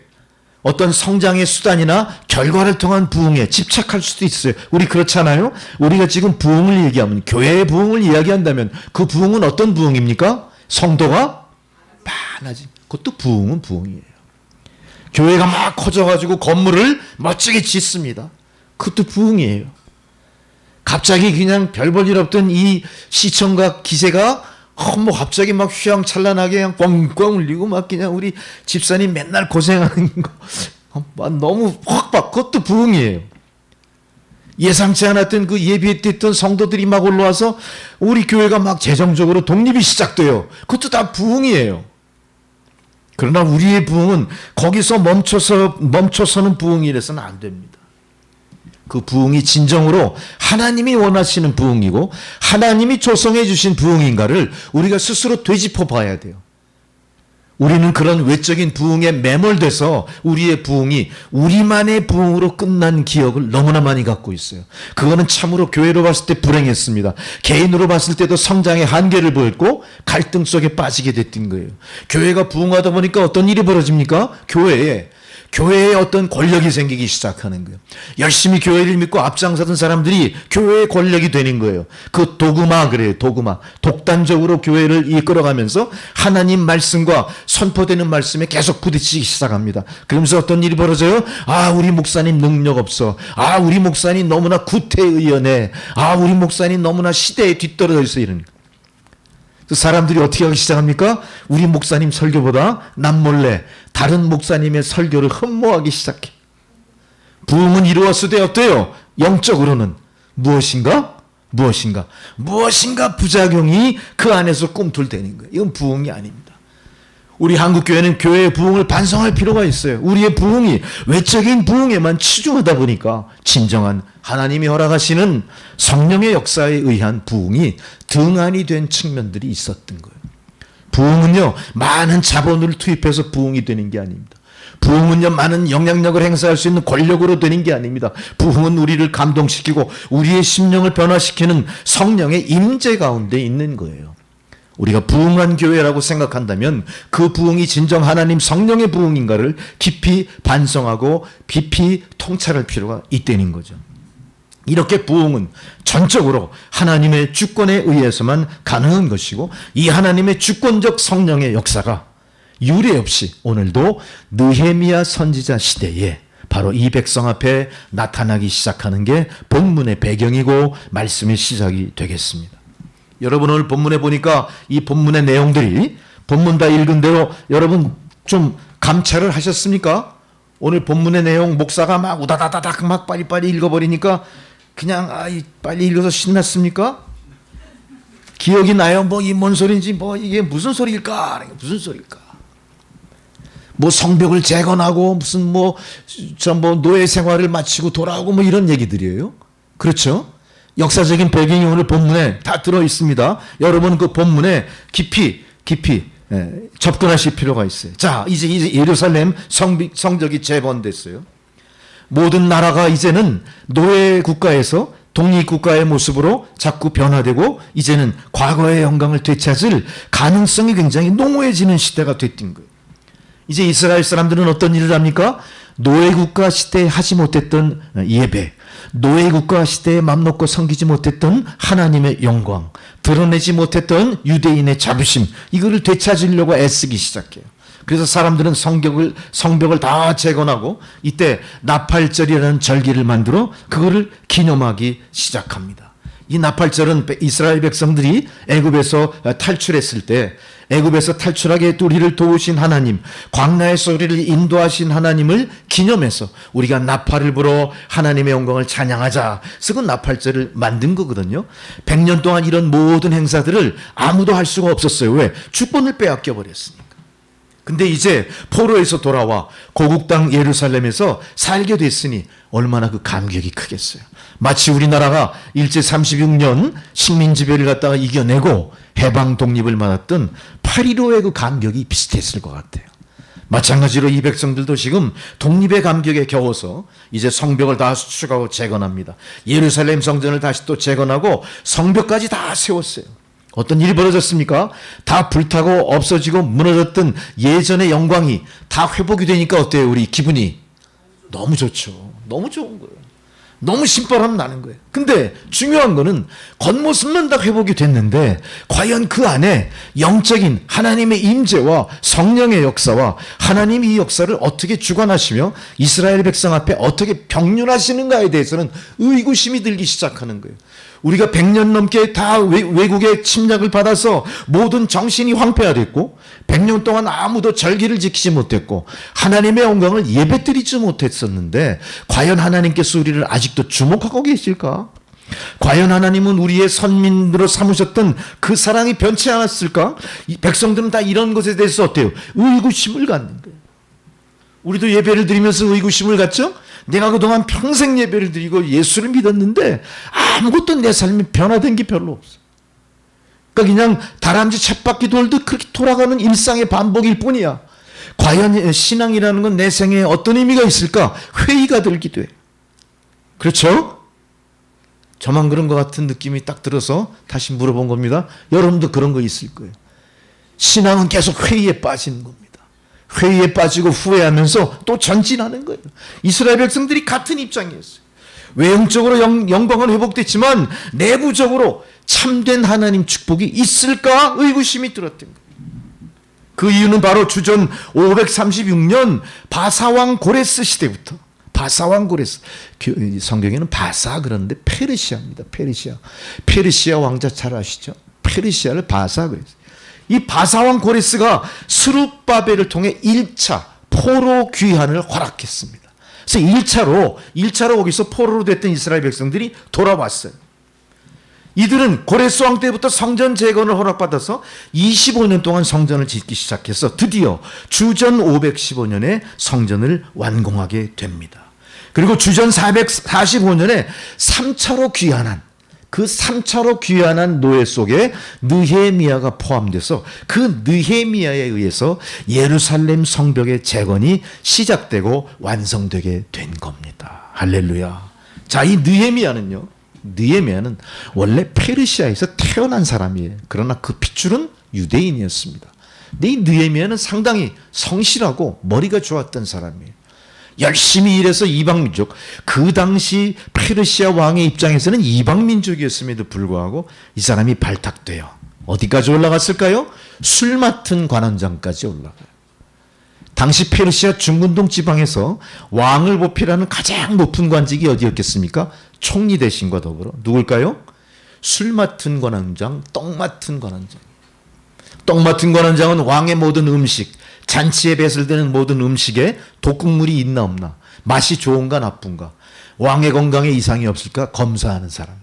어떤 성장의 수단이나 결과를 통한 부흥에 집착할 수도 있어요. 우리 그렇잖아요? 우리가 지금 부흥을 얘기하면 교회의 부흥을 이야기한다면 그 부흥은 어떤 부흥입니까? 성도가 많아진 그것도 부흥은 부흥이에요. 교회가 막 커져가지고 건물을 멋지게 짓습니다. 그것도 부흥이에요. 갑자기 그냥 별 볼 일 없던 이 시청각 기세가 뭐 갑자기 막 휘황찬란하게 그냥 꽝꽝 울리고 막 그냥 우리 집사님 맨날 고생하는 거 너무 확 봐. 그것도 부흥이에요. 예상치 않았던 그 예비했던 성도들이 막 올라와서 우리 교회가 막 재정적으로 독립이 시작돼요. 그것도 다 부흥이에요. 그러나 우리의 부흥은 거기서 멈춰서는 부흥이라서는 안 됩니다. 그 부흥이 진정으로 하나님이 원하시는 부흥이고 하나님이 조성해 주신 부흥인가를 우리가 스스로 되짚어 봐야 돼요. 우리는 그런 외적인 부흥에 매몰돼서 우리의 부흥이 우리만의 부흥으로 끝난 기억을 너무나 많이 갖고 있어요. 그거는 참으로 교회로 봤을 때 불행했습니다. 개인으로 봤을 때도 성장의 한계를 보였고 갈등 속에 빠지게 됐던 거예요. 교회가 부흥하다 보니까 어떤 일이 벌어집니까? 교회에 어떤 권력이 생기기 시작하는 거예요. 열심히 교회를 믿고 앞장서던 사람들이 교회의 권력이 되는 거예요. 그 도그마 그래요. 도그마. 독단적으로 교회를 이끌어가면서 하나님 말씀과 선포되는 말씀에 계속 부딪히기 시작합니다. 그러면서 어떤 일이 벌어져요? 아, 우리 목사님 능력 없어. 아, 우리 목사님 너무나 구태의연해. 아, 우리 목사님 너무나 시대에 뒤떨어져 있어. 이런 사람들이 어떻게 하기 시작합니까? 우리 목사님 설교보다 남몰래 다른 목사님의 설교를 흠모하기 시작해. 부흥은 이루었으되 어때요? 영적으로는 무엇인가 부작용이 그 안에서 꿈틀대는 거예요. 이건 부흥이 아닙니다. 우리 한국교회는 교회의 부흥을 반성할 필요가 있어요. 우리의 부흥이 외적인 부흥에만 치중하다 보니까 진정한 하나님이 허락하시는 성령의 역사에 의한 부흥이 등한이 된 측면들이 있었던 거예요. 부흥은요, 많은 자본을 투입해서 부흥이 되는 게 아닙니다. 부흥은요, 많은 영향력을 행사할 수 있는 권력으로 되는 게 아닙니다. 부흥은 우리를 감동시키고 우리의 심령을 변화시키는 성령의 임재 가운데 있는 거예요. 우리가 부흥한 교회라고 생각한다면 그 부흥이 진정 하나님 성령의 부흥인가를 깊이 반성하고 깊이 통찰할 필요가 있다는 거죠. 이렇게 부흥은 전적으로 하나님의 주권에 의해서만 가능한 것이고, 이 하나님의 주권적 성령의 역사가 유례 없이 오늘도 느헤미야 선지자 시대에 바로 이 백성 앞에 나타나기 시작하는 게 본문의 배경이고 말씀의 시작이 되겠습니다. 여러분 오늘 본문에 보니까 이 본문의 내용들이 본문 다 읽은 대로 여러분 좀 감찰을 하셨습니까? 오늘 본문의 내용 목사가 막 우다다다닥 막 빨리빨리 읽어버리니까 그냥 빨리 읽어서 신났습니까? 기억이 나요? 뭐 이 뭔 소리인지 뭐 이게 무슨 소리일까? 무슨 소리일까? 뭐 성벽을 재건하고 무슨 뭐 노예 생활을 마치고 돌아오고 뭐 이런 얘기들이에요. 그렇죠? 역사적인 배경이 오늘 본문에 다 들어 있습니다. 여러분 그 본문에 깊이 접근하실 필요가 있어요. 자, 이제 예루살렘 성적이 재건됐어요. 모든 나라가 이제는 노예 국가에서 독립 국가의 모습으로 자꾸 변화되고 이제는 과거의 영광을 되찾을 가능성이 굉장히 농후해지는 시대가 됐던 거예요. 이제 이스라엘 사람들은 어떤 일을 합니까? 노예국가 시대에 하지 못했던 예배, 노예국가 시대에 맘 놓고 섬기지 못했던 하나님의 영광, 드러내지 못했던 유대인의 자부심, 이거를 되찾으려고 애쓰기 시작해요. 그래서 사람들은 성벽을 다 재건하고 이때 나팔절이라는 절기를 만들어 그거를 기념하기 시작합니다. 이 나팔절은 이스라엘 백성들이 애굽에서 탈출했을 때 애굽에서 탈출하게 우리를 도우신 하나님, 광야에서 우리를 인도하신 하나님을 기념해서 우리가 나팔을 불어 하나님의 영광을 찬양하자. 그래서 그 나팔절을 만든 거거든요. 100년 동안 이런 모든 행사들을 아무도 할 수가 없었어요. 왜? 주권을 빼앗겨 버렸으니까. 근데 이제 포로에서 돌아와 고국 땅 예루살렘에서 살게 됐으니 얼마나 그 감격이 크겠어요. 마치 우리나라가 일제 36년 식민지배를 갖다가 이겨내고 해방 독립을 받았던 8.15의 그 감격이 비슷했을 것 같아요. 마찬가지로 이 백성들도 지금 독립의 감격에 겨워서 이제 성벽을 다 수축하고 재건합니다. 예루살렘 성전을 다시 또 재건하고 성벽까지 다 세웠어요. 어떤 일이 벌어졌습니까? 다 불타고 없어지고 무너졌던 예전의 영광이 다 회복이 되니까 어때요? 우리 기분이 너무 좋죠. 너무 좋은 거예요. 너무 신바람 나는 거예요. 근데 중요한 거는 겉모습만 다 회복이 됐는데 과연 그 안에 영적인 하나님의 임재와 성령의 역사와 하나님이 이 역사를 어떻게 주관하시며 이스라엘 백성 앞에 어떻게 병륜하시는가에 대해서는 의구심이 들기 시작하는 거예요. 우리가 100년 넘게 다 외국의 침략을 받아서 모든 정신이 황폐화됐고 100년 동안 아무도 절기를 지키지 못했고 하나님의 영광을 예배드리지 못했었는데 과연 하나님께서 우리를 아직도 주목하고 계실까? 과연 하나님은 우리의 선민으로 삼으셨던 그 사랑이 변치 않았을까? 이 백성들은 다 이런 것에 대해서 어때요? 의구심을 갖는 거예요. 우리도 예배를 드리면서 의구심을 갖죠? 내가 그동안 평생 예배를 드리고 예수를 믿었는데 아무것도 내 삶이 변화된 게 별로 없어. 그러니까 그냥 다람쥐 쳇바퀴 돌듯 그렇게 돌아가는 일상의 반복일 뿐이야. 과연 신앙이라는 건 내 생에 어떤 의미가 있을까? 회의가 들기도 해. 그렇죠? 저만 그런 것 같은 느낌이 딱 들어서 다시 물어본 겁니다. 여러분도 그런 거 있을 거예요. 신앙은 계속 회의에 빠지는 겁니다. 회의에 빠지고 후회하면서 또 전진하는 거예요. 이스라엘 백성들이 같은 입장이었어요. 외형적으로 영광은 회복됐지만 내부적으로 참된 하나님 축복이 있을까 의구심이 들었던 거예요. 그 이유는 바로 주전 536년 바사왕 고레스 시대부터, 바사왕 고레스, 성경에는 바사 그러는데 페르시아입니다. 페르시아 왕자 잘 아시죠? 페르시아를 바사 그랬어요. 이 바사왕 고레스가 스룹바벨을 통해 1차 포로 귀환을 허락했습니다. 그래서 1차로 거기서 포로로 됐던 이스라엘 백성들이 돌아왔어요. 이들은 고레스 왕 때부터 성전 재건을 허락받아서 25년 동안 성전을 짓기 시작해서 드디어 주전 515년에 성전을 완공하게 됩니다. 그리고 주전 445년에 3차로 귀환한 노예 속에 느헤미야가 포함돼서 그 느헤미야에 의해서 예루살렘 성벽의 재건이 시작되고 완성되게 된 겁니다. 할렐루야. 자, 이 느헤미야는 원래 페르시아에서 태어난 사람이에요. 그러나 그 핏줄은 유대인이었습니다. 근데 이 느헤미야는 상당히 성실하고 머리가 좋았던 사람이에요. 열심히 일해서 이방민족, 그 당시 페르시아 왕의 입장에서는 이방민족이었음에도 불구하고 이 사람이 발탁돼요. 어디까지 올라갔을까요? 술 맡은 관원장까지 올라가요. 당시 페르시아 중근동 지방에서 왕을 보필하는 가장 높은 관직이 어디였겠습니까? 총리 대신과 더불어 누굴까요? 술 맡은 관원장, 떡 맡은 관원장. 떡 맡은 관원장은 왕의 모든 음식, 잔치에 배설되는 모든 음식에 독극물이 있나 없나, 맛이 좋은가 나쁜가, 왕의 건강에 이상이 없을까 검사하는 사람들.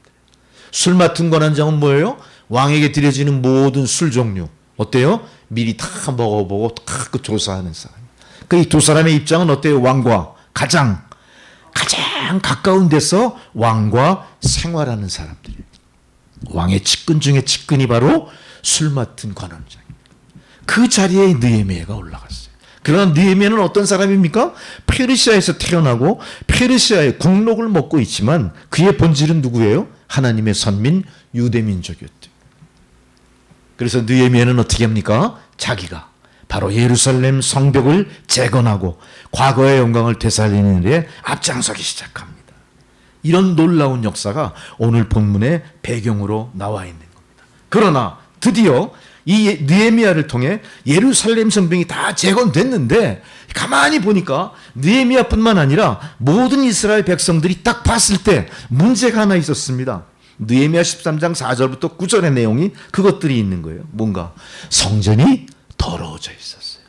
술 맡은 관원장은 뭐예요? 왕에게 드려지는 모든 술 종류 어때요? 미리 다 먹어보고 다 조사하는 사람. 그 이 두 사람의 입장은 어때요? 왕과 가장 가까운 데서 왕과 생활하는 사람들이에요. 왕의 측근 중에 측근이 바로 술 맡은 관원장. 그 자리에 느헤미야가 올라갔어요. 그러나 느헤미야는 어떤 사람입니까? 페르시아에서 태어나고 페르시아의 국록을 먹고 있지만 그의 본질은 누구예요? 하나님의 선민 유대민족이었대요. 그래서 느헤미야는 어떻게 합니까? 자기가 바로 예루살렘 성벽을 재건하고 과거의 영광을 되살리는 데 앞장서기 시작합니다. 이런 놀라운 역사가 오늘 본문의 배경으로 나와 있는 겁니다. 그러나 드디어 이 느헤미야를 통해 예루살렘 성벽이 다 재건됐는데 가만히 보니까 느헤미야뿐만 아니라 모든 이스라엘 백성들이 딱 봤을 때 문제가 하나 있었습니다. 느헤미야 13장 4절부터 9절의 내용이 그것들이 있는 거예요. 뭔가 성전이 더러워져 있었어요.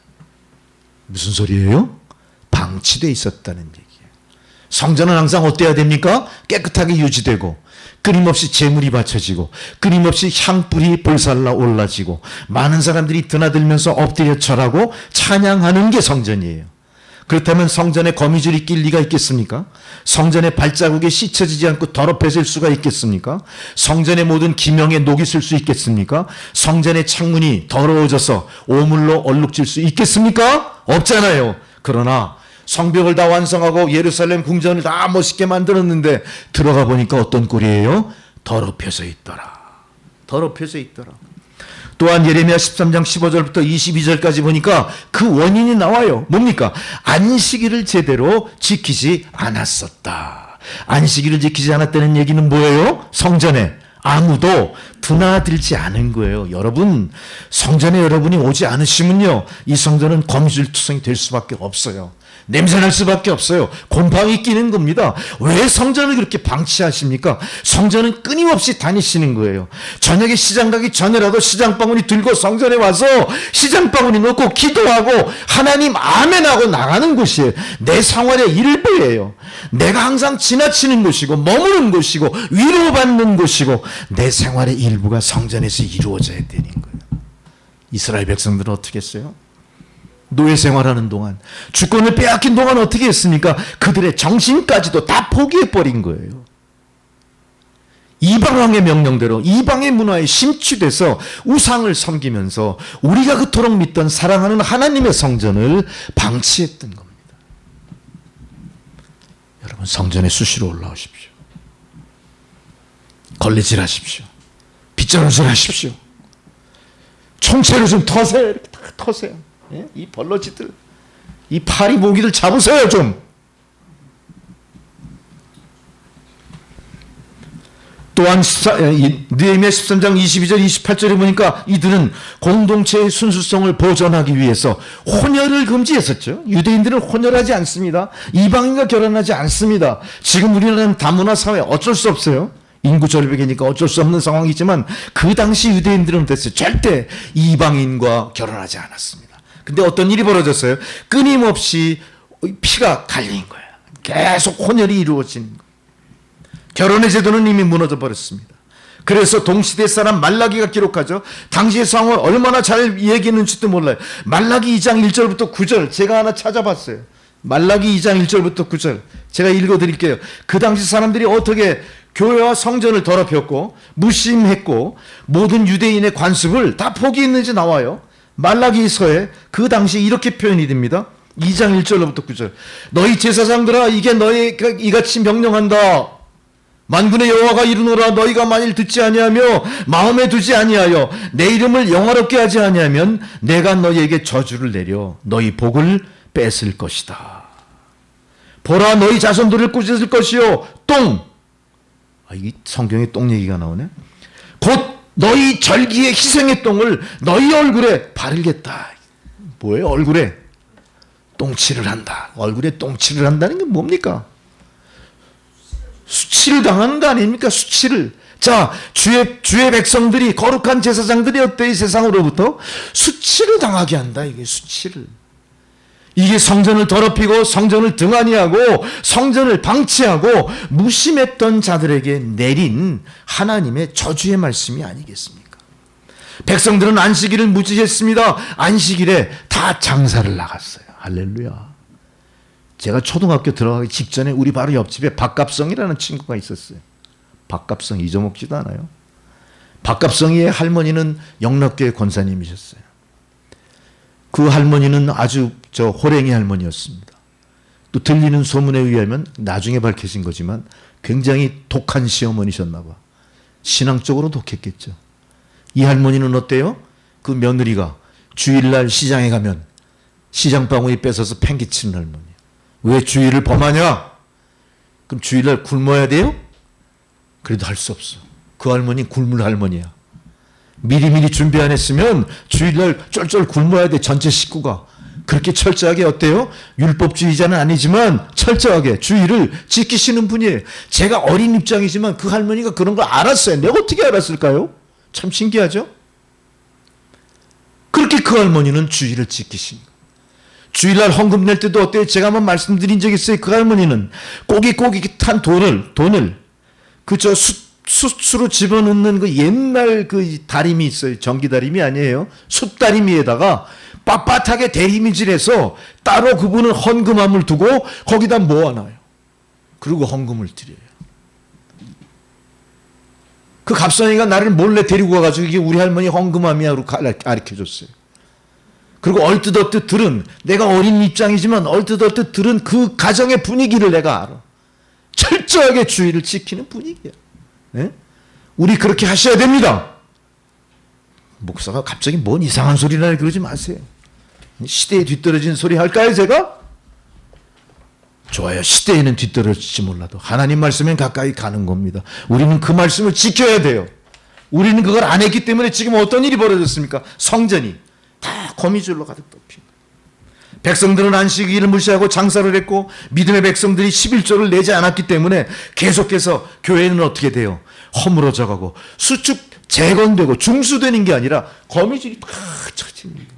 무슨 소리예요? 방치되어 있었다는 얘기예요. 성전은 항상 어때야 됩니까? 깨끗하게 유지되고 끊임없이 제물이 바쳐지고 끊임없이 향불이 불살라 올라지고 많은 사람들이 드나들면서 엎드려 절하고 찬양하는 게 성전이에요. 그렇다면 성전에 거미줄이 낄 리가 있겠습니까? 성전의 발자국에 씻혀지지 않고 더럽혀질 수가 있겠습니까? 성전의 모든 기명에 녹이 쓸 수 있겠습니까? 성전의 창문이 더러워져서 오물로 얼룩질 수 있겠습니까? 없잖아요. 그러나 성벽을 다 완성하고 예루살렘 궁전을 다 멋있게 만들었는데 들어가 보니까 어떤 꼴이에요? 더럽혀져 있더라. 더럽혀져 있더라. 또한 예레미야 13장 15절부터 22절까지 보니까 그 원인이 나와요. 뭡니까? 안식일을 제대로 지키지 않았었다. 안식일을 지키지 않았다는 얘기는 뭐예요? 성전에 아무도 드나들지 않은 거예요. 여러분, 성전에 여러분이 오지 않으시면요, 이 성전은 거미줄투성이 될 수밖에 없어요. 냄새날 수밖에 없어요. 곰팡이 끼는 겁니다. 왜 성전을 그렇게 방치하십니까? 성전은 끊임없이 다니시는 거예요. 저녁에 시장 가기 전에라도 시장바구니 들고 성전에 와서 시장바구니 놓고 기도하고 하나님 아멘하고 나가는 곳이에요. 내 생활의 일부예요. 내가 항상 지나치는 곳이고 머무는 곳이고 위로받는 곳이고 내 생활의 일부가 성전에서 이루어져야 되는 거예요. 이스라엘 백성들은 어떻게 했어요? 노예 생활하는 동안, 주권을 빼앗긴 동안 어떻게 했습니까? 그들의 정신까지도 다 포기해버린 거예요. 이방왕의 명령대로 이방의 문화에 심취돼서 우상을 섬기면서 우리가 그토록 믿던 사랑하는 하나님의 성전을 방치했던 겁니다. 여러분, 성전에 수시로 올라오십시오. 걸레질하십시오. 빗자루질 하십시오. 총채로 좀 터세요. 이렇게 다 터세요. 이 벌러지들 이 파리보기들 잡으세요 좀. 또한 느헤미야 13장 22절 28절에 보니까 이들은 공동체의 순수성을 보존하기 위해서 혼혈을 금지했었죠. 유대인들은 혼혈하지 않습니다. 이방인과 결혼하지 않습니다. 지금 우리나라는 다문화 사회 어쩔 수 없어요. 인구 절벽이니까 어쩔 수 없는 상황이지만 그 당시 유대인들은 됐어요. 절대 이방인과 결혼하지 않았습니다. 근데 어떤 일이 벌어졌어요? 끊임없이 피가 갈린 거예요. 계속 혼혈이 이루어지는 거예요. 결혼의 제도는 이미 무너져 버렸습니다. 그래서 동시대 사람 말라기가 기록하죠. 당시의 상황을 얼마나 잘 얘기했는지도 몰라요. 말라기 2장 1절부터 9절 제가 하나 찾아봤어요. 말라기 2장 1절부터 9절 제가 읽어드릴게요. 그 당시 사람들이 어떻게 교회와 성전을 더럽혔고 무심했고 모든 유대인의 관습을 다 포기했는지 나와요. 말라기서에 그 당시 이렇게 표현이 됩니다. 2장 1절로부터 9절 너희 제사장들아 이게 너희가 이같이 명령한다. 만군의 여호와가 이르노라 너희가 만일 듣지 아니하며 마음에 두지 아니하여 내 이름을 영화롭게 하지 아니하면 내가 너희에게 저주를 내려 너희 복을 뺏을 것이다. 보라 너희 자손들을 꾸짖을 것이요 똥 이 성경에 똥 얘기가 나오네. 곧 너희 절기의 희생의 똥을 너희 얼굴에 바르겠다. 뭐예요? 얼굴에 똥칠을 한다. 얼굴에 똥칠을 한다는 게 뭡니까? 수치를 당하는 거 아닙니까? 수치를. 자, 주의 백성들이 거룩한 제사장들이 어때? 이 세상으로부터 수치를 당하게 한다. 이게 수치를. 이게 성전을 더럽히고 성전을 등한히하고 성전을 방치하고 무심했던 자들에게 내린 하나님의 저주의 말씀이 아니겠습니까? 백성들은 안식일을 무지했습니다. 안식일에 다 장사를 나갔어요. 할렐루야. 제가 초등학교 들어가기 직전에 우리 바로 옆집에 박갑성이라는 친구가 있었어요. 박갑성 잊어먹지도 않아요. 박갑성이의 할머니는 영락교회 권사님이셨어요. 그 할머니는 아주 호랭이 할머니였습니다. 또 들리는 소문에 의하면 나중에 밝혀진 거지만 굉장히 독한 시어머니셨나 봐. 신앙적으로 독했겠죠. 이 할머니는 어때요? 그 며느리가 주일날 시장에 가면 시장 바구니 뺏어서 팽개치는 할머니. 왜 주일을 범하냐? 그럼 주일날 굶어야 돼요? 그래도 할 수 없어. 그 할머니 굶을 할머니야. 미리미리 준비 안 했으면 주일날 쫄쫄 굶어야 돼. 전체 식구가. 그렇게 철저하게 어때요? 율법주의자는 아니지만 철저하게 주일을 지키시는 분이에요. 제가 어린 입장이지만 그 할머니가 그런 걸 알았어요. 내가 어떻게 알았을까요? 참 신기하죠? 그렇게 그 할머니는 주일을 지키신 거예요. 주일날 헌금 낼 때도 어때요? 제가 한번 말씀드린 적이 있어요. 그 할머니는 꼬깃꼬깃한 돈을 숯으로 집어넣는 그 옛날 그 다림이 있어요. 전기 다림이 아니에요. 숯 다림이에다가 빳빳하게 대리미질해서 따로 그분은 헌금함을 두고 거기다 모아놔요. 그리고 헌금을 드려요. 그 갑선이가 나를 몰래 데리고 가가지고 이게 우리 할머니 헌금함이야 라고 가르쳐줬어요. 그리고 얼뜻얼뜻 들은, 내가 어린 입장이지만 얼뜻얼뜻 들은 그 가정의 분위기를 내가 알아. 철저하게 주의를 지키는 분위기야. 네? 우리 그렇게 하셔야 됩니다. 목사가 갑자기 뭔 이상한 소리나 그러지 마세요. 시대에 뒤떨어진 소리 할까요, 제가? 좋아요. 시대에는 뒤떨어질지 몰라도 하나님 말씀엔 가까이 가는 겁니다. 우리는 그 말씀을 지켜야 돼요. 우리는 그걸 안 했기 때문에 지금 어떤 일이 벌어졌습니까? 성전이 다 거미줄로 가득 덮인 거예요. 백성들은 안식일을 무시하고 장사를 했고 믿음의 백성들이 11조를 내지 않았기 때문에 계속해서 교회는 어떻게 돼요? 허물어져 가고 수축 재건되고 중수되는 게 아니라 거미줄이 팍 쳐지는 거예요.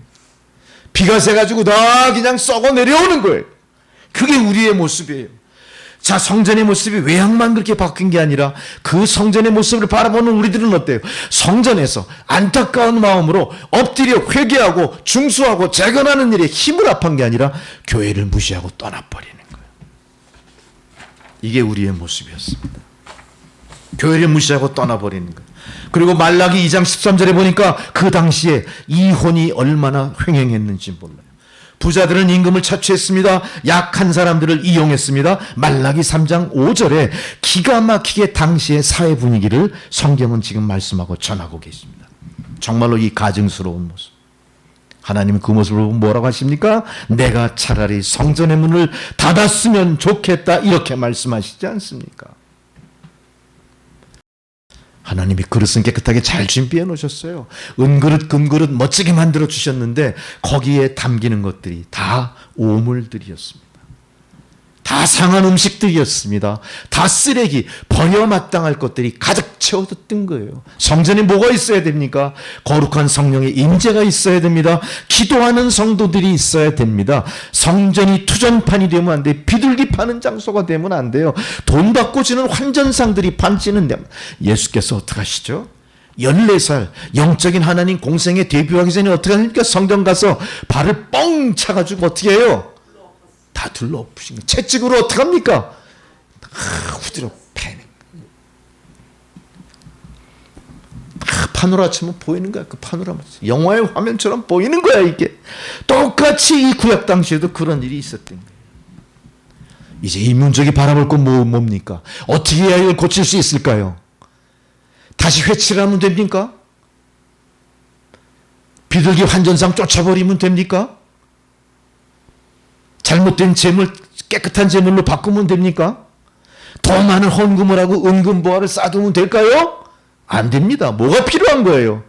비가 새가지고 다 그냥 썩어 내려오는 거예요. 그게 우리의 모습이에요. 자, 성전의 모습이 외양만 그렇게 바뀐 게 아니라 그 성전의 모습을 바라보는 우리들은 어때요? 성전에서 안타까운 마음으로 엎드려 회개하고 중수하고 재건하는 일에 힘을 합한 게 아니라 교회를 무시하고 떠나버리는 거예요. 이게 우리의 모습이었습니다. 교회를 무시하고 떠나버리는 거예요. 그리고 말라기 2장 13절에 보니까 그 당시에 이혼이 얼마나 횡행했는지 몰라요. 부자들은 임금을 차취했습니다. 약한 사람들을 이용했습니다. 말라기 3장 5절에 기가 막히게 당시의 사회 분위기를 성경은 지금 말씀하고 전하고 계십니다. 정말로 이 가증스러운 모습. 하나님 그 모습을 보고 뭐라고 하십니까? 내가 차라리 성전의 문을 닫았으면 좋겠다 이렇게 말씀하시지 않습니까? 하나님이 그릇은 깨끗하게 잘 준비해 놓으셨어요. 은그릇 금그릇 멋지게 만들어 주셨는데 거기에 담기는 것들이 다 오물들이었습니다. 다 상한 음식들이었습니다. 다 쓰레기, 버려 마땅할 것들이 가득 채워졌던 거예요. 성전에 뭐가 있어야 됩니까? 거룩한 성령의 임재가 있어야 됩니다. 기도하는 성도들이 있어야 됩니다. 성전이 투전판이 되면 안 돼요. 비둘기 파는 장소가 되면 안 돼요. 돈 받고 주는 환전상들이 판치는 데 예수께서 어떻게 하시죠? 14살 영적인 하나님 공생에 데뷔하기 전에 어떻게 합니까? 성전 가서 발을 뻥 차가지고 어떻게 해요? 다 둘러엎으신 거예요. 채찍으로 어떻게 합니까? 후드려 패는 파노라 치면 보이는 거야. 그 파노라마 영화의 화면처럼 보이는 거야. 이게 똑같이 이 구약 당시에도 그런 일이 있었던 거예요. 이제 이 문적이 바라볼 건 뭡니까? 어떻게 해야 이걸 고칠 수 있을까요? 다시 회치를 하면 됩니까? 비둘기 환전상 쫓아버리면 됩니까? 잘못된 재물, 깨끗한 재물로 바꾸면 됩니까? 더 많은 헌금을 하고 은금보화를 쌓아두면 될까요? 안 됩니다. 뭐가 필요한 거예요?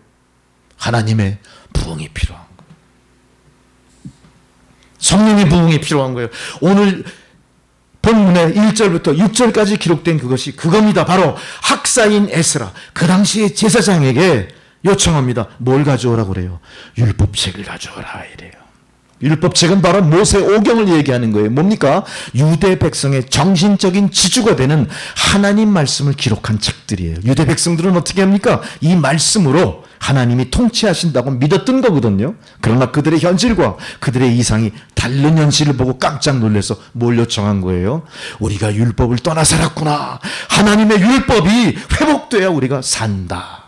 하나님의 부흥이 필요한 거예요. 성령의 부흥이 필요한 거예요. 오늘 본문의 1절부터 6절까지 기록된 그것이 그겁니다. 바로 학사인 에스라, 그 당시의 제사장에게 요청합니다. 뭘 가져오라고 그래요? 율법책을 가져오라 이래요. 율법책은 바로 모세 오경을 얘기하는 거예요. 뭡니까? 유대 백성의 정신적인 지주가 되는 하나님 말씀을 기록한 책들이에요. 유대 백성들은 어떻게 합니까? 이 말씀으로 하나님이 통치하신다고 믿었던 거거든요. 그러나 그들의 현실과 그들의 이상이 다른 현실을 보고 깜짝 놀라서 뭘 요청한 거예요? 우리가 율법을 떠나 살았구나. 하나님의 율법이 회복돼야 우리가 산다.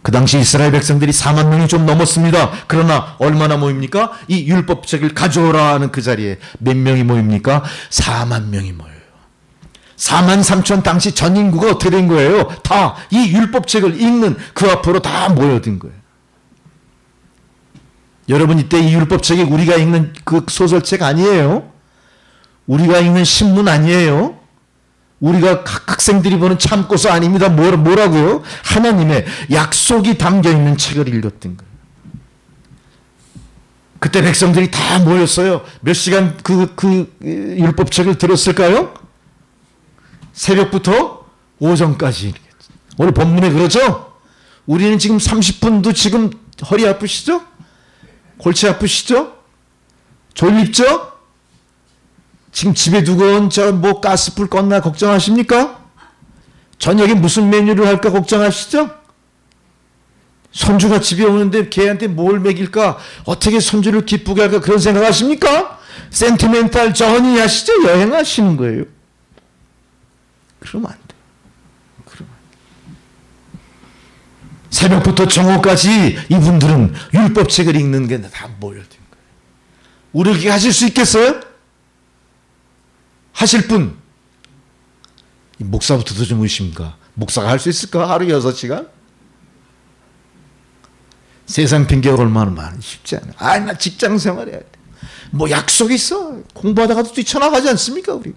그 당시 이스라엘 백성들이 4만 명이 좀 넘었습니다. 그러나 얼마나 모입니까? 이 율법책을 가져오라 하는 그 자리에 몇 명이 모입니까? 4만 명이 모여요. 4만 3천 당시 전 인구가 어떻게 된 거예요? 다 이 율법책을 읽는 그 앞으로 다 모여든 거예요. 여러분 이때 이 율법책이 우리가 읽는 그 소설책 아니에요? 우리가 읽는 신문 아니에요? 우리가 학생들이 보는 참고서 아닙니다. 뭐라고요? 하나님의 약속이 담겨있는 책을 읽었던 거예요. 그때 백성들이 다 모였어요. 몇 시간 그 율법책을 들었을까요? 새벽부터 오전까지. 오늘 본문에 그러죠? 우리는 지금 30분도 지금 허리 아프시죠? 골치 아프시죠? 졸립죠? 지금 집에 두고 뭐 가스불 껐나 걱정하십니까? 저녁에 무슨 메뉴를 할까 걱정하시죠? 손주가 집에 오는데 걔한테 뭘 먹일까? 어떻게 손주를 기쁘게 할까? 그런 생각하십니까? 센티멘탈 저니 하시죠? 여행하시는 거예요. 그러면 안 돼요. 그러면 안 돼요. 새벽부터 정오까지 이분들은 율법책을 읽는 게 다 모여든 거예요. 우리 이렇게 하실 수 있겠어요? 하실 분, 목사부터도 좀 의심가. 목사가 할 수 있을까? 하루 6시간? 세상 핑계가 얼마나 많은지 쉽지 않아. 나 직장 생활해야 돼. 뭐 약속 있어. 공부하다가도 뛰쳐나가지 않습니까, 우리?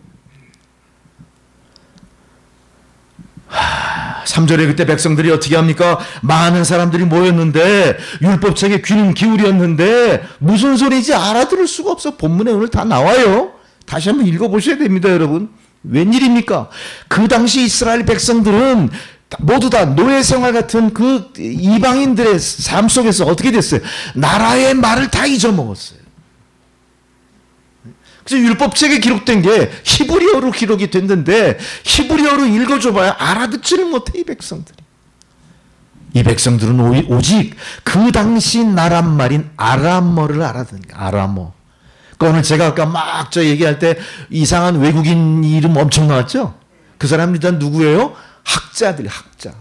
3절에 그때 백성들이 어떻게 합니까? 많은 사람들이 모였는데 율법책에 귀는 기울였는데 무슨 소리인지 알아들을 수가 없어. 본문에 오늘 다 나와요. 다시 한번 읽어보셔야 됩니다, 여러분. 웬일입니까? 그 당시 이스라엘 백성들은 모두 다 노예 생활 같은 그 이방인들의 삶 속에서 어떻게 됐어요? 나라의 말을 다 잊어먹었어요. 그래서 율법책에 기록된 게 히브리어로 기록이 됐는데 히브리어로 읽어줘봐야 알아듣지를 못해, 이 백성들이. 이 백성들은 오직 그 당시 나란 말인 아람어를 알아듣는 거예요. 아람어. 오늘 제가 아까 막 얘기할 때 이상한 외국인 이름 엄청 나왔죠? 그 사람들이 다 누구예요? 학자들, 학자.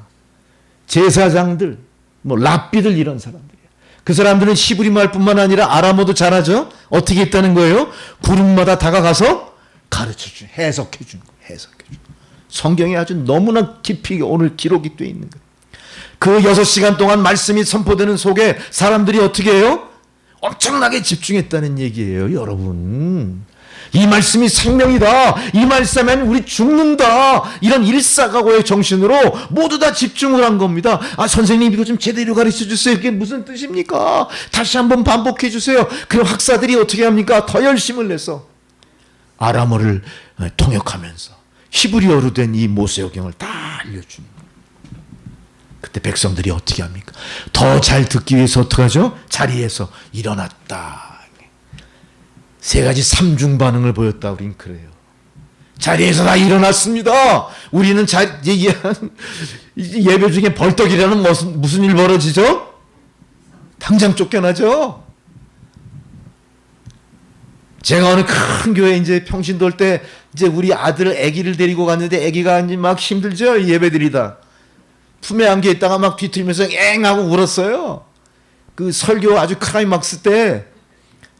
제사장들, 뭐 랍비들 이런 사람들이에요. 그 사람들은 히브리 말뿐만 아니라 아람어도 잘하죠? 어떻게 했다는 거예요? 그룹마다 다가가서 가르쳐준, 해석해준 거예요. 해석해준. 성경에 아주 너무나 깊이 오늘 기록이 돼 있는 거예요. 그 6시간 동안 말씀이 선포되는 속에 사람들이 어떻게 해요? 엄청나게 집중했다는 얘기예요, 여러분. 이 말씀이 생명이다. 이 말씀엔 우리 죽는다. 이런 일사각오의 정신으로 모두 다 집중을 한 겁니다. 아, 선생님 이거 좀 제대로 가르쳐 주세요. 이게 무슨 뜻입니까? 다시 한번 반복해 주세요. 그 학사들이 어떻게 합니까? 더 열심을 내서 아람어를 통역하면서 히브리어로 된 이 모세오경을 다 알려주는 거예요. 그때 백성들이 어떻게 합니까? 더 잘 듣기 위해서 어떻게 하죠? 자리에서 일어났다. 세 가지 삼중 반응을 보였다. 우린 그래요. 자리에서 다 일어났습니다. 우리는 예배 중에 벌떡이라는 무슨 일 벌어지죠? 당장 쫓겨나죠. 제가 어느 큰 교회 이제 평신도 올 때 이제 우리 아기를 데리고 갔는데 아기가 이제 막 힘들죠. 예배드리다. 품에 안겨 있다가 막 뒤틀면서 엥 하고 울었어요. 그 설교 아주 클라이막스 때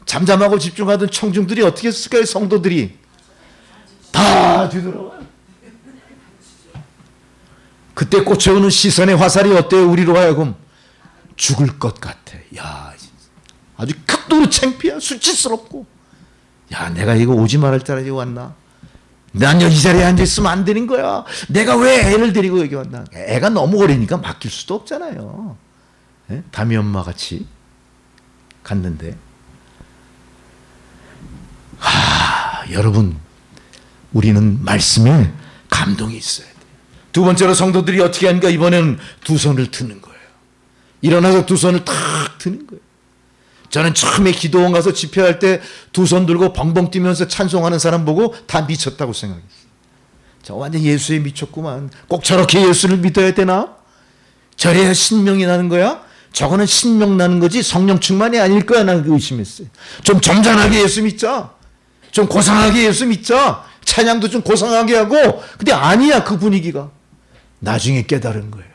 잠잠하고 집중하던 청중들이 어떻게 했을까요? 성도들이 다 뒤돌아와요. 그때 꽂혀오는 시선의 화살이 어때요? 우리로 하여금 죽을 것 같아. 야, 아주 극도로 창피해. 수치스럽고. 야, 내가 이거 오지 말할 줄 알고 왔나? 난 여기 자리에 앉아있으면 안 되는 거야. 내가 왜 애를 데리고 여기 왔나? 애가 너무 어리니까 맡길 수도 없잖아요. 네? 담이 엄마 같이 갔는데. 여러분, 우리는 말씀에 감동이 있어야 돼요. 두 번째로 성도들이 어떻게 하니까 이번에는 두 손을 드는 거예요. 일어나서 두 손을 탁 드는 거예요. 저는 처음에 기도원 가서 집회할 때 두 손 들고 벙벙 뛰면서 찬송하는 사람 보고 다 미쳤다고 생각했어요. 저 완전 예수에 미쳤구만. 꼭 저렇게 예수를 믿어야 되나? 저래야 신명이 나는 거야? 저거는 신명 나는 거지 성령 충만이 아닐 거야. 나는 의심했어요. 좀 점잖하게 예수 믿자. 좀 고상하게 예수 믿자. 찬양도 좀 고상하게 하고. 근데 아니야, 그 분위기가. 나중에 깨달은 거예요.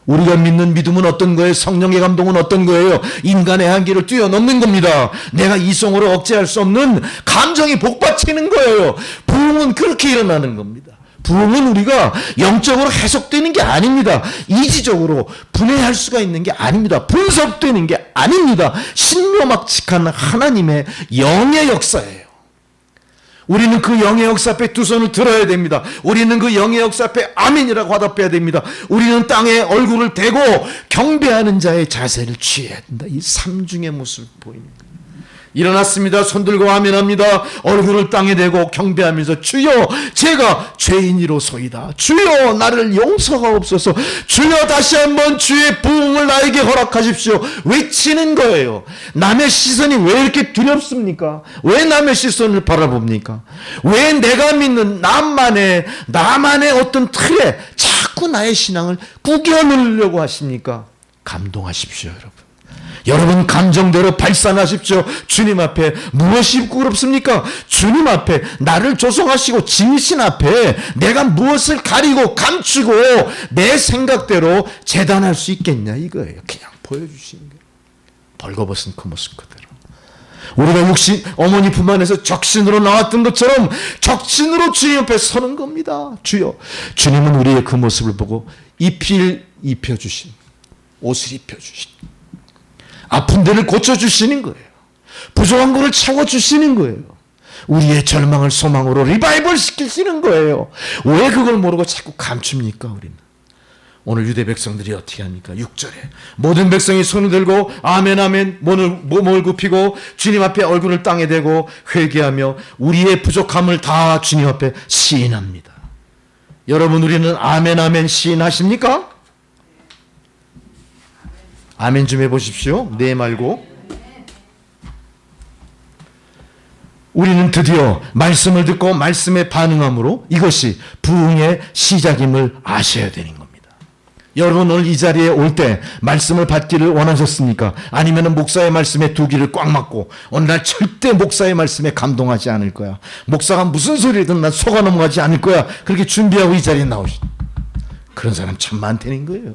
우리가 믿는 믿음은 어떤 거예요? 성령의 감동은 어떤 거예요? 인간의 한계를 뛰어넘는 겁니다. 내가 이성으로 억제할 수 없는 감정이 복받치는 거예요. 부흥은 그렇게 일어나는 겁니다. 부흥은 우리가 영적으로 해석되는 게 아닙니다. 이지적으로 분해할 수가 있는 게 아닙니다. 분석되는 게 아닙니다. 신묘막측한 하나님의 영의 역사예요. 우리는 그 영의 역사 앞에 두 손을 들어야 됩니다. 우리는 그 영의 역사 앞에 아멘이라고 화답해야 됩니다. 우리는 땅에 얼굴을 대고 경배하는 자의 자세를 취해야 된다. 이 삼중의 모습을 보이는 거예요. 일어났습니다. 손 들고 아멘합니다. 얼굴을 땅에 대고 경배하면서 주여 제가 죄인이로소이다. 주여 나를 용서하옵소서. 주여 다시 한번 주의 부흥을 나에게 허락하십시오. 외치는 거예요. 남의 시선이 왜 이렇게 두렵습니까? 왜 남의 시선을 바라봅니까? 왜 내가 믿는 나만의 어떤 틀에 자꾸 나의 신앙을 구겨 넣으려고 하십니까? 감동하십시오, 여러분. 여러분 감정대로 발산하십시오. 주님 앞에 무엇이 부끄럽습니까? 주님 앞에 나를 조성하시고 지으신 앞에 내가 무엇을 가리고 감추고 내 생각대로 재단할 수 있겠냐 이거예요. 그냥 보여주시는 거예요. 벌거벗은 그 모습 그대로. 우리가 육신 어머니 품 안에서 적신으로 나왔던 것처럼 적신으로 주님 앞에 서는 겁니다. 주여, 주님은 우리의 그 모습을 보고 옷을 입혀주신 아픈 데를 고쳐주시는 거예요. 부족한 것을 채워주시는 거예요. 우리의 절망을 소망으로 리바이벌 시키시는 거예요. 왜 그걸 모르고 자꾸 감춥니까 우리는? 오늘 유대 백성들이 어떻게 합니까? 6절에 모든 백성이 손을 들고 아멘 아멘 몸을 굽히고 주님 앞에 얼굴을 땅에 대고 회개하며 우리의 부족함을 다 주님 앞에 시인합니다. 여러분 우리는 아멘 아멘 시인하십니까? 아멘 좀 해보십시오. 네 말고. 우리는 드디어 말씀을 듣고 말씀에 반응함으로 이것이 부흥의 시작임을 아셔야 되는 겁니다. 여러분 오늘 이 자리에 올 때 말씀을 받기를 원하셨습니까? 아니면 목사의 말씀에 두 귀를 꽉 막고 오늘 날 절대 목사의 말씀에 감동하지 않을 거야. 목사가 무슨 소리든 난 속아 넘어가지 않을 거야. 그렇게 준비하고 이 자리에 나오시. 그런 사람 참 많다는 거예요.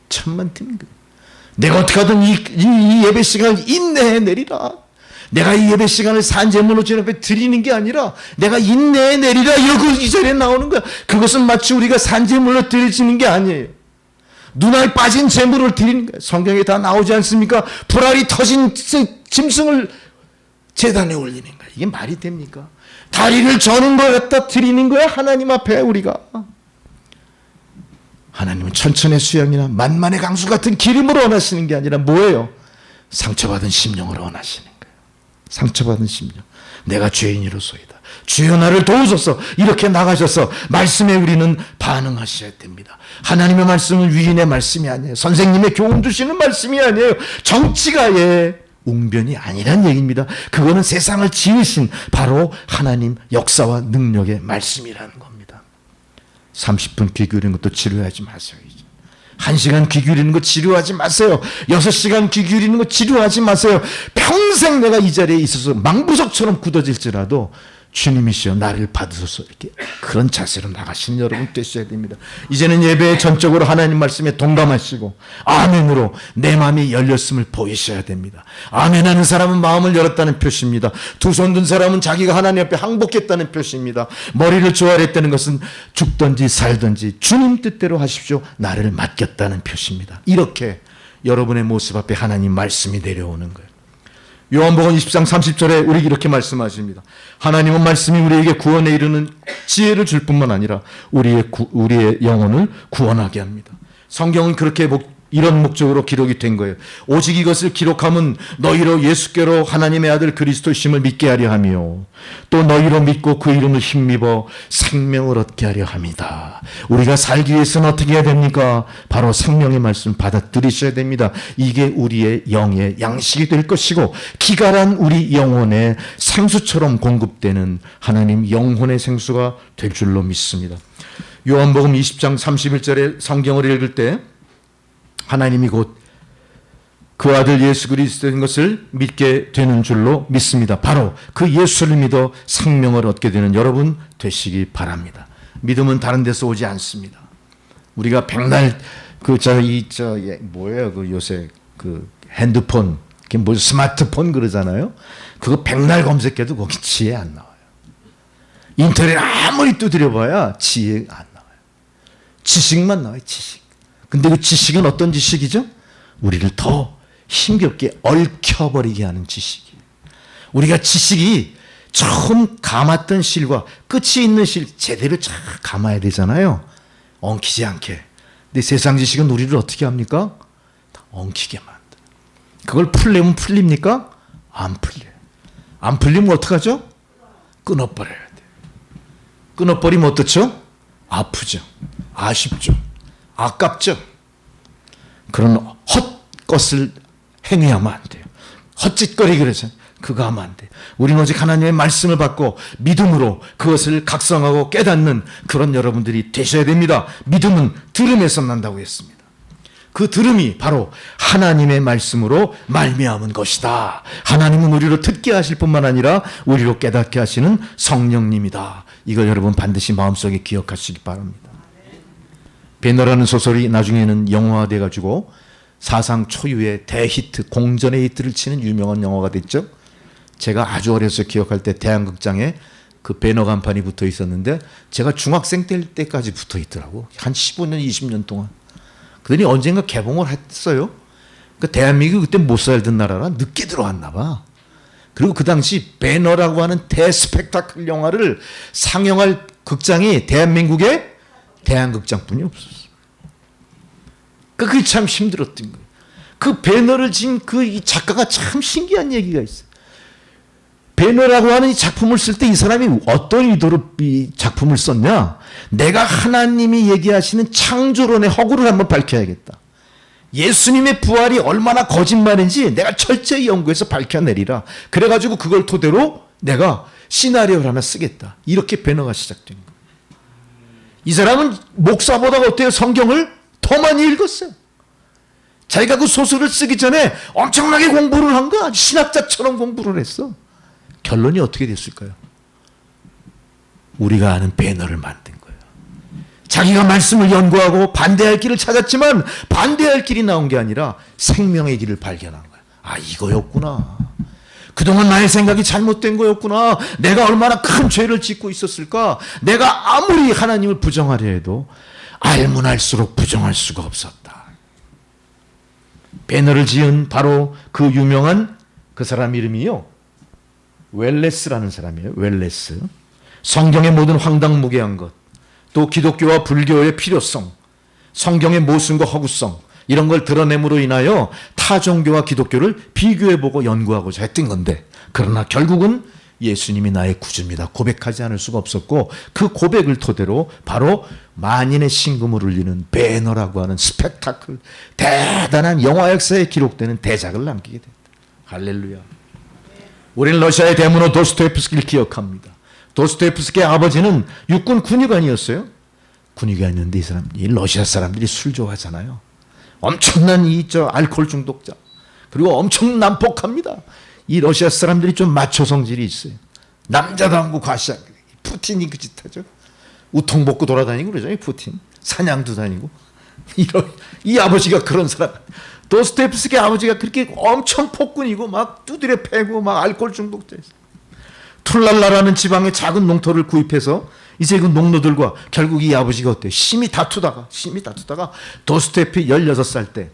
천만 팀인 거예요. 내가 어떻게 하든 이 예배 시간을 인내해내리라. 내가 이 예배 시간을 산재물로 주님 앞에 드리는 게 아니라 내가 인내해내리라. 이러고 이 자리에 나오는 거야. 그것은 마치 우리가 산재물로 드려지는 게 아니에요. 눈알 빠진 재물을 드리는 거예요. 성경에 다 나오지 않습니까? 불알이 터진 짐승을 제단에 올리는 거예요. 이게 말이 됩니까? 다리를 저는 거 갖다 드리는 거야, 하나님 앞에 우리가. 하나님은 천천의 수양이나 만만의 강수 같은 기름을 원하시는 게 아니라 뭐예요? 상처받은 심령을 원하시는 거예요. 상처받은 심령. 내가 죄인이로소이다. 주여 나를 도우소서. 이렇게 나가셔서 말씀에 우리는 반응하셔야 됩니다. 하나님의 말씀은 위인의 말씀이 아니에요. 선생님의 교훈 주시는 말씀이 아니에요. 정치가의 웅변이 아니란 얘기입니다. 그거는 세상을 지으신 바로 하나님 역사와 능력의 말씀이라는 겁니다. 30분 귀 기울이는 것도 지루하지 마세요. 1시간 귀 기울이는 거 지루하지 마세요. 6시간 귀 기울이는 거 지루하지 마세요. 평생 내가 이 자리에 있어서 망부석처럼 굳어질지라도 주님이시여 나를 받으소서, 이렇게 그런 자세로 나가시는 여러분 되셔야 됩니다. 이제는 예배에 전적으로 하나님 말씀에 동감하시고 아멘으로 내 마음이 열렸음을 보이셔야 됩니다. 아멘하는 사람은 마음을 열었다는 표시입니다. 두 손 든 사람은 자기가 하나님 앞에 항복했다는 표시입니다. 머리를 조아렸다는 것은 죽든지 살든지 주님 뜻대로 하십시오, 나를 맡겼다는 표시입니다. 이렇게 여러분의 모습 앞에 하나님 말씀이 내려오는 거예요. 요한복음 20장 30절에 우리에게 이렇게 말씀하십니다. 하나님은 말씀이 우리에게 구원에 이르는 지혜를 줄 뿐만 아니라 우리의 영혼을 구원하게 합니다. 성경은 그렇게 이런 목적으로 기록이 된 거예요. 오직 이것을 기록함은 너희로 예수께로 하나님의 아들 그리스도심을 믿게 하려 하며 또 너희로 믿고 그 이름을 힘입어 생명을 얻게 하려 합니다. 우리가 살기 위해서는 어떻게 해야 됩니까? 바로 생명의 말씀 받아들이셔야 됩니다. 이게 우리의 영의 양식이 될 것이고 기갈한 우리 영혼의 생수처럼 공급되는 하나님 영혼의 생수가 될 줄로 믿습니다. 요한복음 20장 31절에 성경을 읽을 때 하나님이 곧 그 아들 예수 그리스도인 것을 믿게 되는 줄로 믿습니다. 바로 그 예수를 믿어 생명을 얻게 되는 여러분 되시기 바랍니다. 믿음은 다른 데서 오지 않습니다. 우리가 백날 뭐예요? 요새 핸드폰, 스마트폰 그러잖아요. 그거 백날 검색해도 거기 지혜 안 나와요. 인터넷 아무리 두드려봐야 지혜 안 나와요. 지식만 나와요, 지식. 근데 그 지식은 어떤 지식이죠? 우리를 더 힘겹게 얽혀버리게 하는 지식이에요. 우리가 지식이 처음 감았던 실과 끝이 있는 실 제대로 잘 감아야 되잖아요. 엉키지 않게. 근데 세상 지식은 우리를 어떻게 합니까? 다 엉키게 만들어요. 그걸 풀려면 풀립니까? 안 풀려요. 안 풀리면 어떡하죠? 끊어버려야 돼요. 끊어버리면 어떻죠? 아프죠. 아쉽죠. 아깝죠. 그런 헛것을 행위하면 안 돼요. 헛짓거리 그러죠. 그거 하면 안 돼요. 우리는 오직 하나님의 말씀을 받고 믿음으로 그것을 각성하고 깨닫는 그런 여러분들이 되셔야 됩니다. 믿음은 들음에서 난다고 했습니다. 그 들음이 바로 하나님의 말씀으로 말미암은 것이다. 하나님은 우리로 듣게 하실 뿐만 아니라 우리로 깨닫게 하시는 성령님이다. 이걸 여러분 반드시 마음속에 기억하시기 바랍니다. 배너라는 소설이 나중에는 영화화돼 가지고 사상 초유의 대히트, 공전의 히트를 치는 유명한 영화가 됐죠. 제가 아주 어려서 기억할 때 대한극장에 그 배너 간판이 붙어 있었는데 제가 중학생 때까지 붙어 있더라고. 한 15년, 20년 동안. 그들이 언젠가 개봉을 했어요. 그 대한민국이 그때 못 살던 나라라 늦게 들어왔나 봐. 그리고 그 당시 배너라고 하는 대스펙타클 영화를 상영할 극장이 대한민국에 대한극장뿐이 없었어. 그게 참 힘들었던 거예요. 그 배너를 진 그 작가가 참 신기한 얘기가 있어요. 배너라고 하는 이 작품을 쓸 때 이 사람이 어떤 의도로 이 작품을 썼냐? 내가 하나님이 얘기하시는 창조론의 허구를 한번 밝혀야겠다. 예수님의 부활이 얼마나 거짓말인지 내가 철저히 연구해서 밝혀내리라. 그래가지고 그걸 토대로 내가 시나리오를 하나 쓰겠다. 이렇게 배너가 시작된 거예요. 이 사람은 목사보다 어때요? 성경을 더 많이 읽었어요. 자기가 그 소설을 쓰기 전에 엄청나게 공부를 한 거야. 신학자처럼 공부를 했어. 결론이 어떻게 됐을까요? 우리가 아는 배너를 만든 거예요. 자기가 말씀을 연구하고 반대할 길을 찾았지만 반대할 길이 나온 게 아니라 생명의 길을 발견한 거야. 아, 이거였구나. 그동안 나의 생각이 잘못된 거였구나. 내가 얼마나 큰 죄를 짓고 있었을까. 내가 아무리 하나님을 부정하려 해도 알면 알수록 부정할 수가 없었다. 배너를 지은 바로 그 유명한 그 사람 이름이요, 웰레스라는 사람이에요. 웰레스. 성경의 모든 황당무계한 것, 또 기독교와 불교의 필요성, 성경의 모순과 허구성, 이런 걸 드러냄으로 인하여 타 종교와 기독교를 비교해보고 연구하고자 했던 건데, 그러나 결국은 예수님이 나의 구주입니다 고백하지 않을 수가 없었고, 그 고백을 토대로 바로 만인의 신금을 울리는 배너라고 하는 스펙타클, 대단한 영화 역사에 기록되는 대작을 남기게 됩니다. 할렐루야. 우리는 러시아의 대문호 도스토옙스키를 기억합니다. 도스토옙스키의 아버지는 육군 군의관이었어요. 군의관이었는데 이 러시아 사람들이 술 좋아하잖아요. 엄청난 알코올 중독자, 그리고 엄청 난폭합니다. 이 러시아 사람들이 좀 마초 성질이 있어요. 남자도 않고 과시하고. 푸틴이 그 짓 하죠. 우통 벗고 돌아다니고 그러잖아요. 푸틴 사냥도 다니고. 이 아버지가 그런 사람. 도스토옙스키 아버지가 그렇게 엄청 폭군이고 막 두드려 패고 막 알코올 중독자였어요. 툴랄라라는 지방의 작은 농토를 구입해서 이제 그 농노들과 결국 이 아버지가 어때요? 심히 다투다가 도스토옙이 16살 때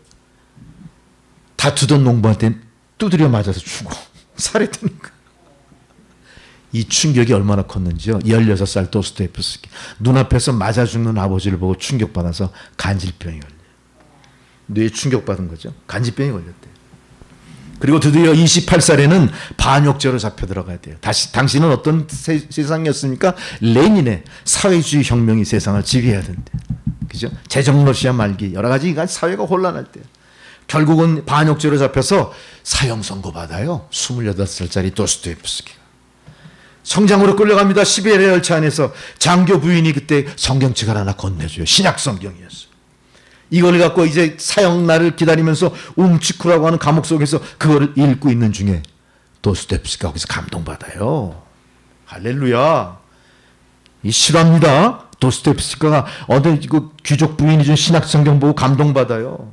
다투던 농부한테 두드려 맞아서 죽어. 살해되는 거야. 이 충격이 얼마나 컸는지요. 16살 도스토옙스키 눈앞에서 맞아 죽는 아버지를 보고 충격받아서 간질병이 걸려요. 뇌에 충격받은 거죠. 간질병이 걸렸대요. 그리고 드디어 28살에는 반역죄로 잡혀 들어가야 돼요. 당신은 어떤 세상이었습니까? 레닌의 사회주의 혁명이 세상을 지배해야 된대. 그죠? 제정 러시아 말기 여러 가지 사회가 혼란할 때 결국은 반역죄로 잡혀서 사형 선고 받아요. 28살짜리 도스토옙스키가. 성장으로 끌려갑니다. 시베리아 열차 안에서 장교 부인이 그때 성경책을 하나 건네줘요. 신약 성경이었어요. 이걸 갖고 이제 사형날을 기다리면서 움치쿠라고 하는 감옥 속에서 그거를 읽고 있는 중에 도스토옙스키가 거기서 감동받아요. 할렐루야. 이 실화입니다. 도스토옙스키가 어느 귀족 부인이 준 신약 성경 보고 감동받아요.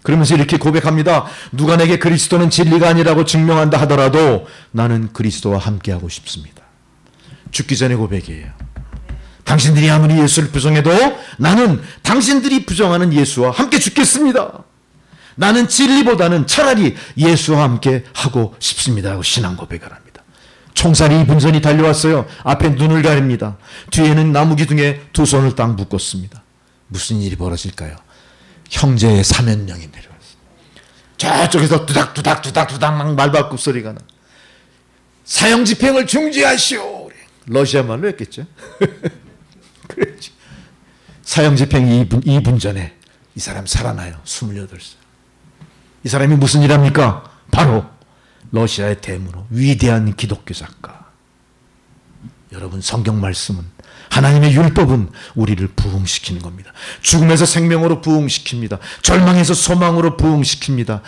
그러면서 이렇게 고백합니다. 누가 내게 그리스도는 진리가 아니라고 증명한다 하더라도 나는 그리스도와 함께하고 싶습니다. 죽기 전에 고백이에요. 당신들이 아무리 예수를 부정해도 나는 당신들이 부정하는 예수와 함께 죽겠습니다. 나는 진리보다는 차라리 예수와 함께 하고 싶습니다 하고 신앙 고백을 합니다. 총살이 2분 전이 달려왔어요. 앞에 눈을 가립니다. 뒤에는 나무 기둥에 두 손을 딱 묶었습니다. 무슨 일이 벌어질까요? 형제의 사면령이 내려왔어요. 저쪽에서 두닥두닥 막 말발굽 소리가 나. 사형 집행을 중지하시오. 러시아 말로 했겠죠. 그렇지. 사형 집행 2분 전에 이 사람 살아나요. 28살. 이 사람이 무슨 일 합니까? 바로 러시아의 대문호 위대한 기독교 작가. 여러분, 성경 말씀은, 하나님의 율법은 우리를 부흥시키는 겁니다. 죽음에서 생명으로 부흥시킵니다. 절망에서 소망으로 부흥시킵니다.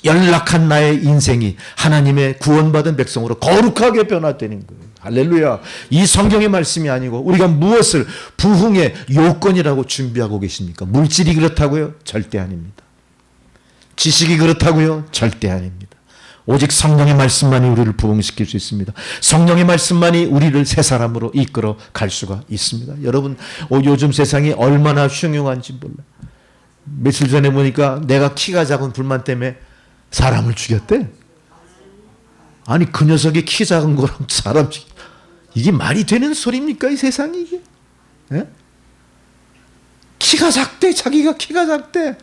연락한 나의 인생이 하나님의 구원받은 백성으로 거룩하게 변화되는 거예요. 할렐루야. 이 성경의 말씀이 아니고 우리가 무엇을 부흥의 요건이라고 준비하고 계십니까? 물질이 그렇다고요? 절대 아닙니다. 지식이 그렇다고요? 절대 아닙니다. 오직 성령의 말씀만이 우리를 부흥시킬 수 있습니다. 성령의 말씀만이 우리를 새 사람으로 이끌어 갈 수가 있습니다. 여러분, 요즘 세상이 얼마나 흉흉한지 몰라요. 며칠 전에 보니까 내가 키가 작은 불만 때문에 사람을 죽였대. 아니, 그 녀석이 키 작은 거랑 사람 죽여. 이게 말이 되는 소리입니까? 이 세상이 이게? 예? 키가 작대. 자기가 키가 작대.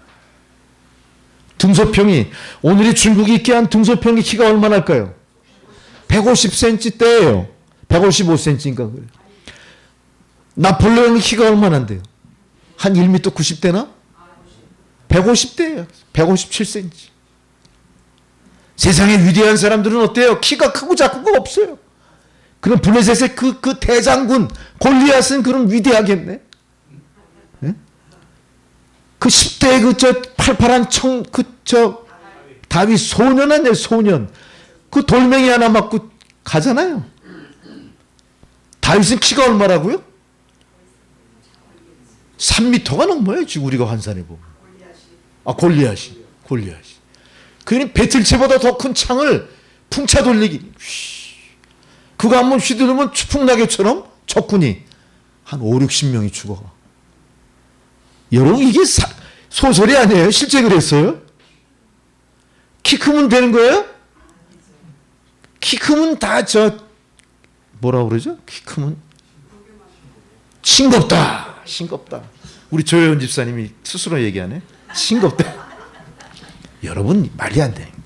등소평이, 오늘의 중국이 있게 한 등소평이 키가 얼마나 할까요? 150cm대예요. 155cm인가 그래요. 나폴레옹 키가 얼마나 한대요? 한 1m 90대나? 150대예요. 157cm. 세상의 위대한 사람들은 어때요? 키가 크고 작고가 없어요. 그럼 블레셋의 그 대장군 골리앗은 그럼 위대하겠네. 네? 그 10대의 팔팔한 다윗 소년 아니에요, 소년. 그 돌멩이 하나 맞고 가잖아요. 다윗은 키가 얼마라고요? 3m가 넘어요, 지금 우리가 환산해 보면. 골리앗이. 그는 배틀채보다 더 큰 창을 풍차 돌리기. 그거 한번 휘두르면 추풍낙엽처럼 적군이 한 5, 60명이 죽어가. 여러분, 이게 소설이 아니에요. 실제 그랬어요. 키 크면 되는 거예요? 키 크면 다 뭐라고 그러죠? 키 크면 싱겁다. 싱겁다. 우리 조혜원 집사님이 스스로 얘기하네. 싱겁다. 여러분 말이 안 되는 거예요.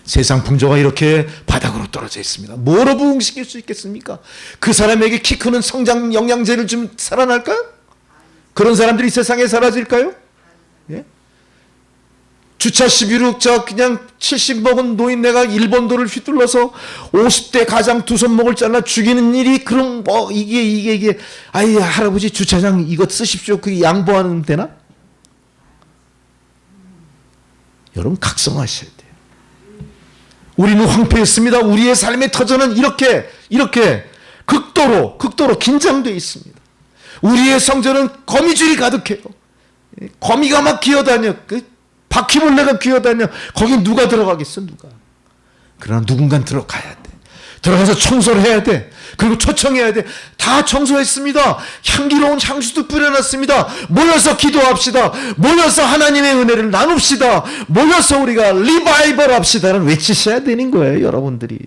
세상 풍조가 이렇게 바닥으로 떨어져 있습니다. 뭐로 부흥시킬 수 있겠습니까? 그 사람에게 키 크는 성장 영양제를 좀 살아날까요? 그런 사람들이 세상에 사라질까요? 예? 주차 시비로 그냥 70 먹은 노인네가 일본도를 휘둘러서 50대 가장 두 손목을 잘라 죽이는 일이 그럼 이게 아이 할아버지 주차장 이것 쓰십시오. 그게 양보하는 되나? 여러분 각성하셔야 돼요. 우리는 황폐했습니다. 우리의 삶의 터전은 이렇게 극도로 긴장되어 있습니다. 우리의 성전은 거미줄이 가득해요. 거미가 막 기어다녀. 바퀴벌레가 기어다녀. 거기 누가 들어가겠어? 누가? 그러나 누군가는 들어가야 돼. 들어가서 청소를 해야 돼. 그리고 초청해야 돼. 다 청소했습니다. 향기로운 향수도 뿌려놨습니다. 모여서 기도합시다. 모여서 하나님의 은혜를 나눕시다. 모여서 우리가 리바이벌 합시다를 외치셔야 되는 거예요. 여러분들이.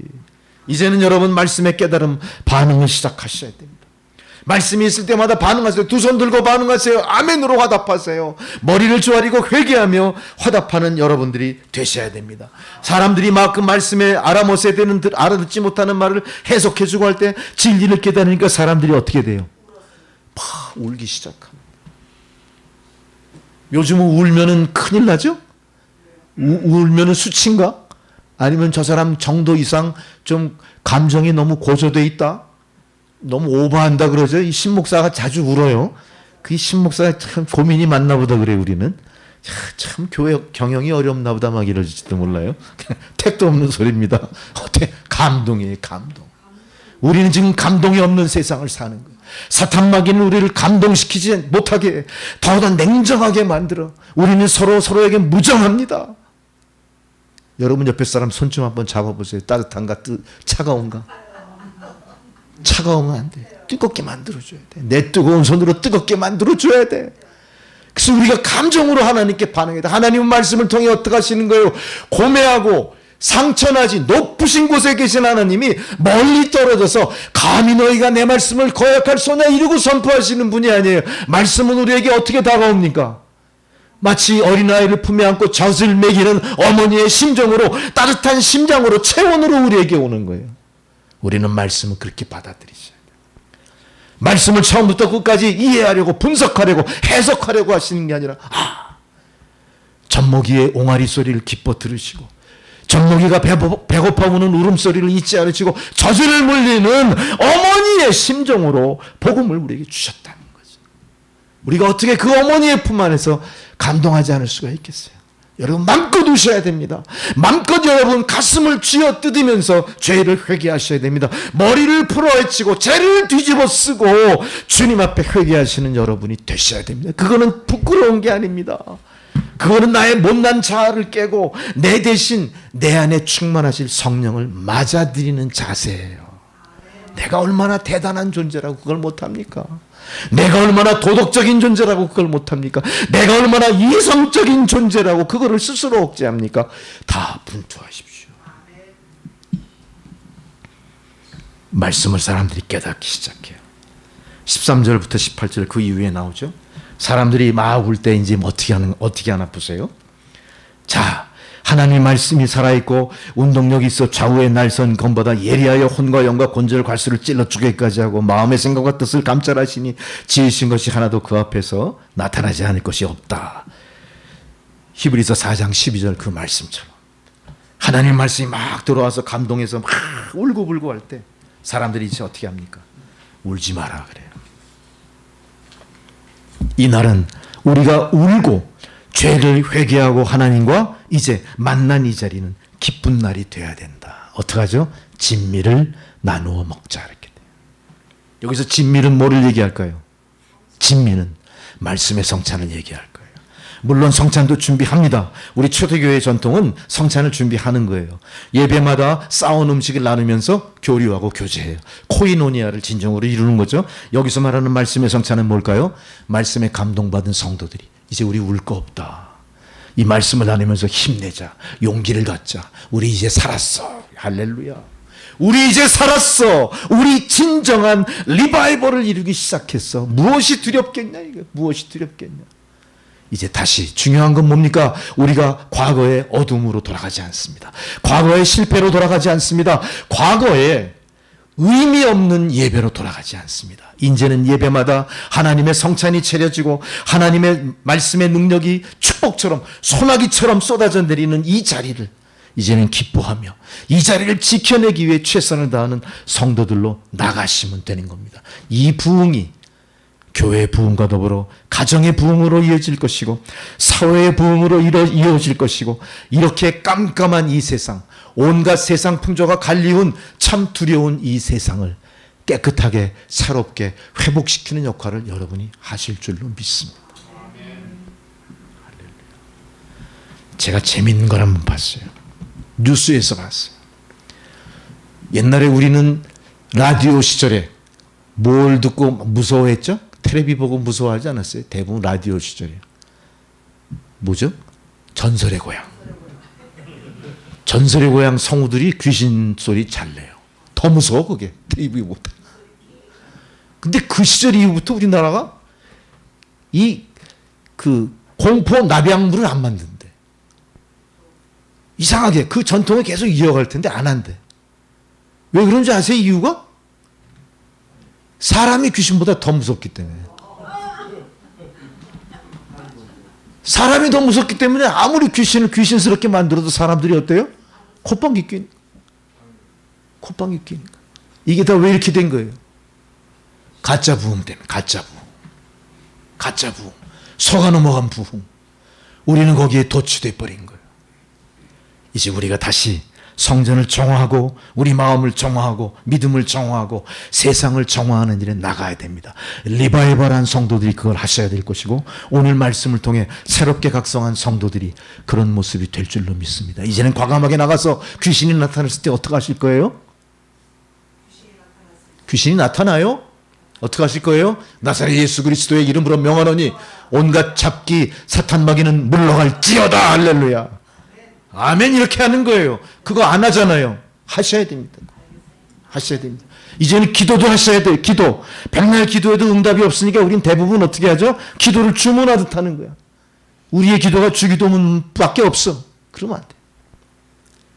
이제는 여러분 말씀의 깨달음 반응을 시작하셔야 됩니다. 말씀이 있을 때마다 반응하세요. 두 손 들고 반응하세요. 아멘으로 화답하세요. 머리를 조아리고 회개하며 화답하는 여러분들이 되셔야 됩니다. 사람들이 막 그 말씀에 알아못에 되는 알아듣지 못하는 말을 해석해주고 할 때 진리를 깨달으니까 사람들이 어떻게 돼요? 막 울기 시작합니다. 요즘은 울면은 큰일 나죠? 울면은 수치인가? 아니면 저 사람 정도 이상 좀 감정이 너무 고조돼 있다? 너무 오버한다 그러죠. 이 신목사가 자주 울어요. 그 신목사가 참 고민이 많나 보다 그래 우리는. 참 교회 경영이 어렵나 보다 막 이러질지도 몰라요. 택도 없는 소리입니다. 어때? 감동이에요. 감동. 우리는 지금 감동이 없는 세상을 사는 거예요. 사탄 마귀는 우리를 감동시키지 못하게 더더 냉정하게 만들어. 우리는 서로에게 무정합니다. 여러분 옆에 사람 손 좀 한번 잡아보세요. 따뜻한가 차가운가? 차가우면 안 돼. 뜨겁게 만들어줘야 돼. 내 뜨거운 손으로 뜨겁게 만들어줘야 돼. 그래서 우리가 감정으로 하나님께 반응해야 돼. 하나님은 말씀을 통해 어떻게 하시는 거예요? 고매하고 상처나지 높으신 곳에 계신 하나님이 멀리 떨어져서 감히 너희가 내 말씀을 거역할 소냐 이러고 선포하시는 분이 아니에요. 말씀은 우리에게 어떻게 다가옵니까? 마치 어린아이를 품에 안고 젖을 먹이는 어머니의 심정으로 따뜻한 심장으로 체온으로 우리에게 오는 거예요. 우리는 말씀을 그렇게 받아들이셔야 돼요. 말씀을 처음부터 끝까지 이해하려고 분석하려고 해석하려고 하시는 게 아니라 젖먹이의 옹알이 소리를 기뻐 들으시고 젖먹이가 배고파 우는 울음소리를 잊지 않으시고 젖을 물리는 어머니의 심정으로 복음을 우리에게 주셨다는 거죠. 우리가 어떻게 그 어머니의 품 안에서 감동하지 않을 수가 있겠어요. 여러분 마음껏 우셔야 됩니다. 마음껏 여러분 가슴을 쥐어 뜯으면서 죄를 회개하셔야 됩니다. 머리를 풀어헤치고 죄를 뒤집어 쓰고 주님 앞에 회개하시는 여러분이 되셔야 됩니다. 그거는 부끄러운 게 아닙니다. 그거는 나의 못난 자아를 깨고 내 대신 내 안에 충만하실 성령을 맞아들이는 자세예요. 내가 얼마나 대단한 존재라고 그걸 못합니까? 내가 얼마나 도덕적인 존재라고 그걸 못합니까? 내가 얼마나 이성적인 존재라고 그거를 스스로 억제합니까? 다 분투하십시오. 말씀을 사람들이 깨닫기 시작해요. 13절부터 18절 그 이후에 나오죠. 사람들이 막 울 때 이제 어떻게 하나 보세요. 자, 하나님의 말씀이 살아있고 운동력이 있어 좌우의 날선 검보다 예리하여 혼과 영과 곤절 갈수를 찔러 죽게까지 하고 마음의 생각과 뜻을 감찰하시니 지으신 것이 하나도 그 앞에서 나타나지 않을 것이 없다. 히브리서 4장 12절 그 말씀처럼 하나님의 말씀이 막 들어와서 감동해서 막 울고불고 할 때 사람들이 이제 어떻게 합니까? 울지 마라 그래요. 이 날은 우리가 울고 죄를 회개하고 하나님과 이제 만난 이 자리는 기쁜 날이 돼야 된다. 어떡하죠? 진미를 나누어 먹자 이렇게 돼요. 여기서 진미는 뭐를 얘기할까요? 진미는 말씀의 성찬을 얘기할 거예요. 물론 성찬도 준비합니다. 우리 초대교회의 전통은 성찬을 준비하는 거예요. 예배마다 싸운 음식을 나누면서 교류하고 교제해요. 코이노니아를 진정으로 이루는 거죠. 여기서 말하는 말씀의 성찬은 뭘까요? 말씀에 감동받은 성도들이 이제 우리 울 거 없다. 이 말씀을 나누면서 힘내자, 용기를 갖자. 우리 이제 살았어. 할렐루야. 우리 이제 살았어. 우리 진정한 리바이벌을 이루기 시작했어. 무엇이 두렵겠냐 이거. 무엇이 두렵겠냐. 이제 다시 중요한 건 뭡니까? 우리가 과거의 어둠으로 돌아가지 않습니다. 과거의 실패로 돌아가지 않습니다. 과거에 의미 없는 예배로 돌아가지 않습니다. 이제는 예배마다 하나님의 성찬이 차려지고 하나님의 말씀의 능력이 축복처럼 소나기처럼 쏟아져 내리는 이 자리를 이제는 기뻐하며 이 자리를 지켜내기 위해 최선을 다하는 성도들로 나가시면 되는 겁니다. 이 부흥이 교회의 부흥과 더불어 가정의 부흥으로 이어질 것이고 사회의 부흥으로 이어질 것이고 이렇게 깜깜한 이 세상, 온갖 세상 풍조가 갈리운 참 두려운 이 세상을 깨끗하게 새롭게 회복시키는 역할을 여러분이 하실 줄로 믿습니다. 제가 재밌는 걸 한번 봤어요. 뉴스에서 봤어요. 옛날에 우리는 라디오 시절에 뭘 듣고 무서워했죠? 텔레비 보고 무서워하지 않았어요? 대부분 라디오 시절이에요. 뭐죠? 전설의 고향. 전설의 고향 성우들이 귀신 소리 잘 내요. 더 무서워 그게 텔레비보다. 근데 그 시절 이후부터 우리나라가 공포 나비약물을 안 만든대. 이상하게 그 전통을 계속 이어갈 텐데 안 한대. 왜 그런지 아세요? 이유가? 사람이 귀신보다 더 무섭기 때문에. 사람이 더 무섭기 때문에 아무리 귀신을 귀신스럽게 만들어도 사람들이 어때요? 콧방귀 끼니까. 콧방귀 끼니까. 이게 다 왜 이렇게 된 거예요? 가짜 부흥 때문에. 가짜 부흥. 가짜 부흥. 속아 넘어간 부흥. 우리는 거기에 도취돼 버린 거예요. 이제 우리가 다시 성전을 정화하고 우리 마음을 정화하고 믿음을 정화하고 세상을 정화하는 일에 나가야 됩니다. 리바이벌한 성도들이 그걸 하셔야 될 것이고 오늘 말씀을 통해 새롭게 각성한 성도들이 그런 모습이 될 줄로 믿습니다. 이제는 과감하게 나가서 귀신이 나타났을 때 어떻게 하실 거예요? 귀신이 나타나요? 어떻게 하실 거예요? 나사렛 예수 그리스도의 이름으로 명하노니 온갖 잡기 사탄 마귀는 물러갈지어다. 할렐루야. 아멘. 이렇게 하는 거예요. 그거 안 하잖아요. 하셔야 됩니다. 하셔야 됩니다. 이제는 기도도 하셔야 돼요. 기도. 백날 기도해도 응답이 없으니까 우린 대부분 어떻게 하죠? 기도를 주문하듯 하는 거야. 우리의 기도가 주기도문밖에 없어. 그러면 안 돼.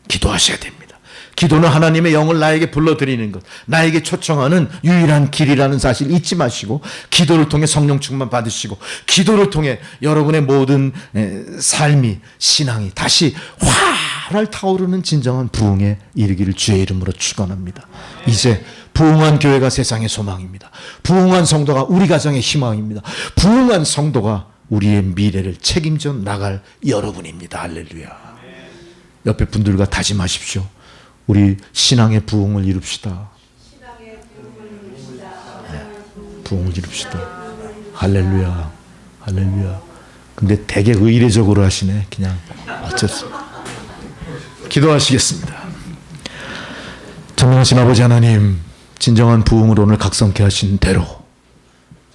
기도하셔야 됩니다. 기도는 하나님의 영을 나에게 불러들이는 것, 나에게 초청하는 유일한 길이라는 사실 잊지 마시고 기도를 통해 성령 충만 받으시고 기도를 통해 여러분의 모든 삶이 신앙이 다시 활활 타오르는 진정한 부흥에 이르기를 주의 이름으로 축원합니다. 이제 부흥한 교회가 세상의 소망입니다. 부흥한 성도가 우리 가정의 희망입니다. 부흥한 성도가 우리의 미래를 책임져 나갈 여러분입니다. 할렐루야. 옆에 분들과 다짐하십시오. 우리 신앙의 부흥을 이룹시다. 부흥을 이룹시다. 할렐루야. 할렐루야. 근데 되게 의례적으로 하시네. 그냥 어쩔 수 없어. 기도하시겠습니다. 전능하신 아버지 하나님, 진정한 부흥을 오늘 각성케 하신 대로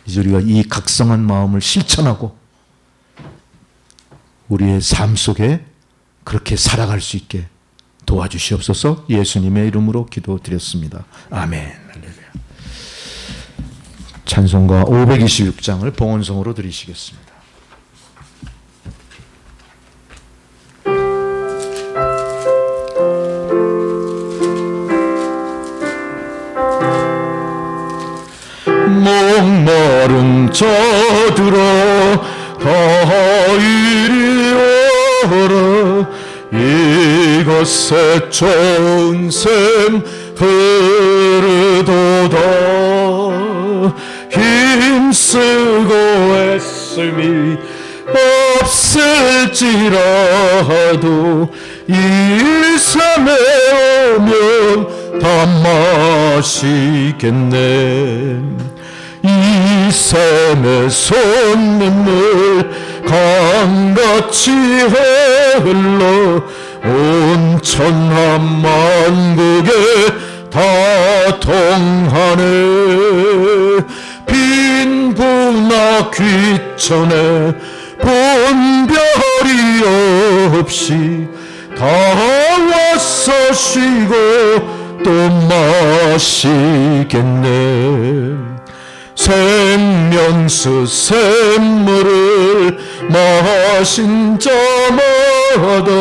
이제 우리가 이 각성한 마음을 실천하고 우리의 삶 속에 그렇게 살아갈 수 있게 도와주시옵소서. 예수님의 이름으로 기도드렸습니다. 아멘. 할렐루야. 찬송가 526장을 봉헌성으로 드리시겠습니다. 목마른 자들아 다 이리 오라. 이것에 좋은 샘 흐르도다. 힘쓰고 애씀이 없을지라도 이 샘에 오면 다 마시겠네. 이 샘의 솟는물 강같이 흘러 온 천하만국에 다 통하네. 빈부나 귀천에 본별이 없이 다 와서 쉬고 또 마시겠네. 생명수 샘물을 마신 자마다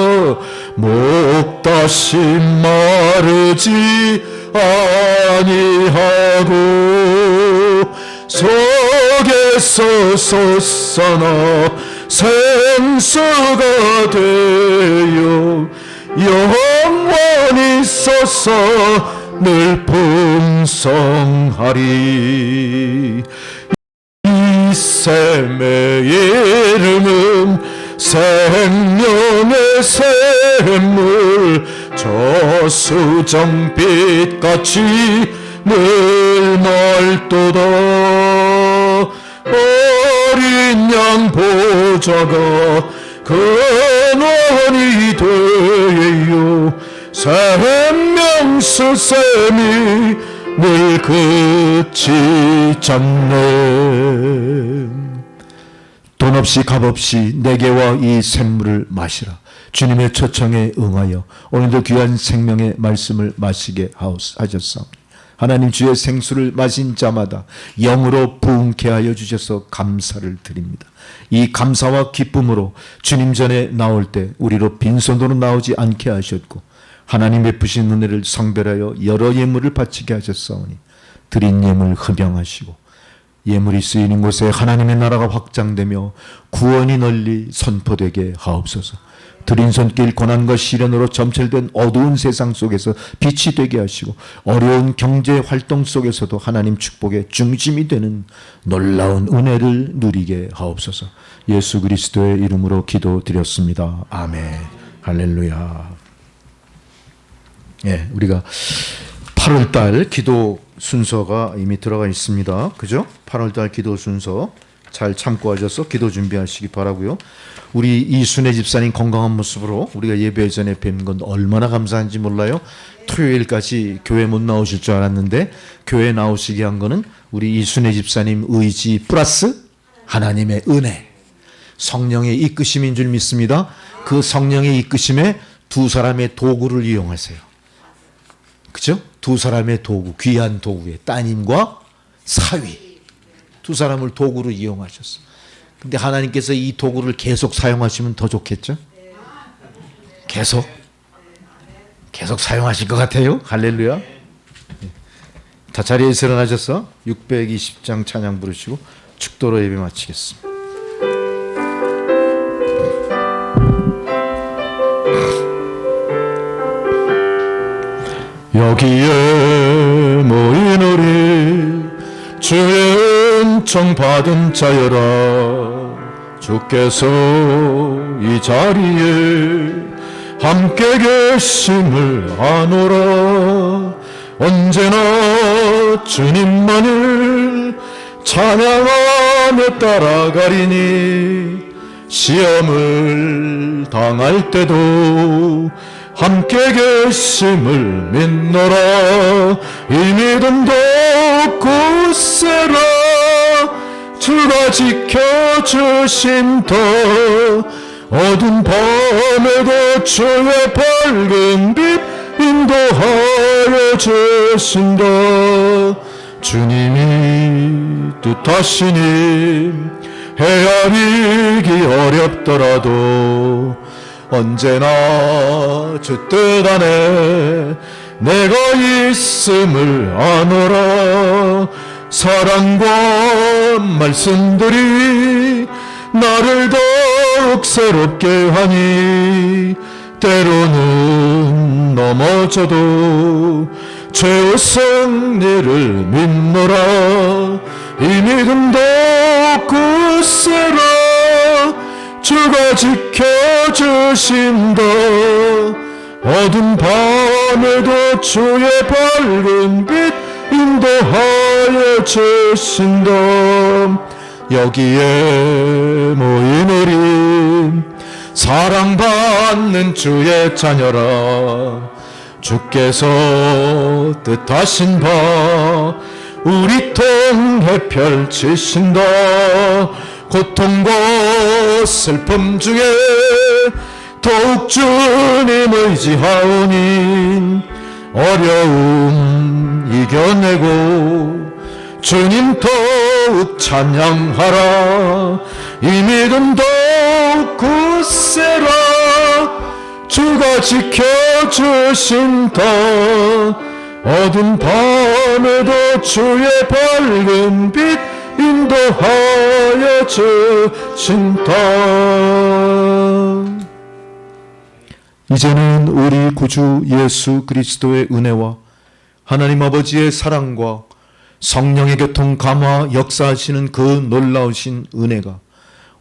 목 다시 마르지 아니하고 속에서 솟아나 생수가 되어 영원히 솟아 늘 풍성하리. 이 샘의 이름은 생명의 샘물, 저수정빛같이 늘 맑도다. 어린 양 보좌가 근원이 되어 생명수 샘이 늘 그치지 않네. 돈 없이 값 없이 내게 와 이 샘물을 마시라. 주님의 초청에 응하여 오늘도 귀한 생명의 말씀을 마시게 하셨사옵니다. 하나님, 주의 생수를 마신 자마다 영으로 부흥케 하여 주셔서 감사를 드립니다. 이 감사와 기쁨으로 주님 전에 나올 때 우리로 빈손으로 나오지 않게 하셨고, 하나님 베푸신 은혜를 성별하여 여러 예물을 바치게 하셨사오니 드린 예물 흠양하시고 예물이 쓰이는 곳에 하나님의 나라가 확장되며 구원이 널리 선포되게 하옵소서. 드린 손길 고난과 시련으로 점철된 어두운 세상 속에서 빛이 되게 하시고 어려운 경제 활동 속에서도 하나님 축복의 중심이 되는 놀라운 은혜를 누리게 하옵소서. 예수 그리스도의 이름으로 기도드렸습니다. 아멘. 할렐루야. 예, 우리가 8월달 기도 순서가 이미 들어가 있습니다. 그죠? 8월달 기도 순서 잘 참고하셔서 기도 준비하시기 바라고요. 우리 이순애 집사님 건강한 모습으로 우리가 예배 전에 뵌 건 얼마나 감사한지 몰라요. 토요일까지 교회 못 나오실 줄 알았는데 교회 나오시게 한 거는 우리 이순애 집사님 의지 플러스 하나님의 은혜, 성령의 이끄심인 줄 믿습니다. 그 성령의 이끄심에 두 사람의 도구를 이용하세요. 그죠? 두 사람의 도구, 귀한 도구에 따님과 사위 두 사람을 도구로 이용하셨어. 근데 하나님께서 이 도구를 계속 사용하시면 더 좋겠죠? 계속 사용하실 것 같아요. 할렐루야. 다 자리에서 일어나셔서 620장 찬양 부르시고 축도로 예배 마치겠습니다. 여기에 모인 우리 주의 은총 받은 자여라. 주께서 이 자리에 함께 계심을 아노라. 언제나 주님만을 찬양하며 따라가리니 시험을 당할 때도 함께 계심을 믿노라. 이 믿음도 굳세라. 주가 지켜주신다. 어두운 밤에도 주의 밝은 빛 인도하여 주신다. 주님이 뜻하시니 헤아리기 어렵더라도 언제나 주 뜻 안에 내가 있음을 아노라. 사랑과 말씀들이 나를 더욱 새롭게 하니 때로는 넘어져도 죄의 승리를 믿노라. 이 믿음도 굳세라. 주가 지켜주신다. 어두운 밤에도 주의 밝은 빛 인도하여 주신다. 여기에 모인 우리 사랑받는 주의 자녀라. 주께서 뜻하신 바 우리 통해 펼치신다. 고통과 슬픔 중에 더욱 주님 의지하오니 어려움 이겨내고 주님 더욱 찬양하라. 이 믿음 더욱 굳세라. 주가 지켜주신다. 어두운 밤에도 주의 밝은 빛 인도하여 주신다. 이제는 우리 구주 예수 그리스도의 은혜와 하나님 아버지의 사랑과 성령의 교통 감화 역사하시는 그 놀라우신 은혜가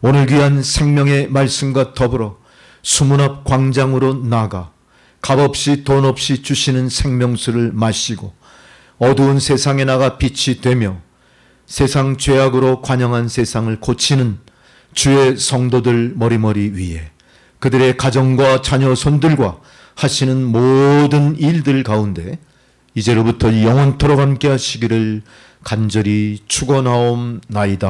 오늘 귀한 생명의 말씀과 더불어 수문 앞 광장으로 나가 값없이 돈 없이 주시는 생명수를 마시고 어두운 세상에 나가 빛이 되며 세상 죄악으로 관영한 세상을 고치는 주의 성도들 머리머리 위에 그들의 가정과 자녀 손들과 하시는 모든 일들 가운데 이제로부터 영원토록 함께 하시기를 간절히 축원하옵나이다.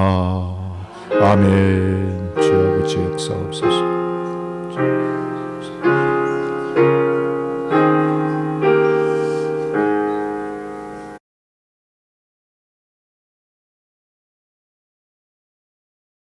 아멘. 주 아버지 역사옵소서.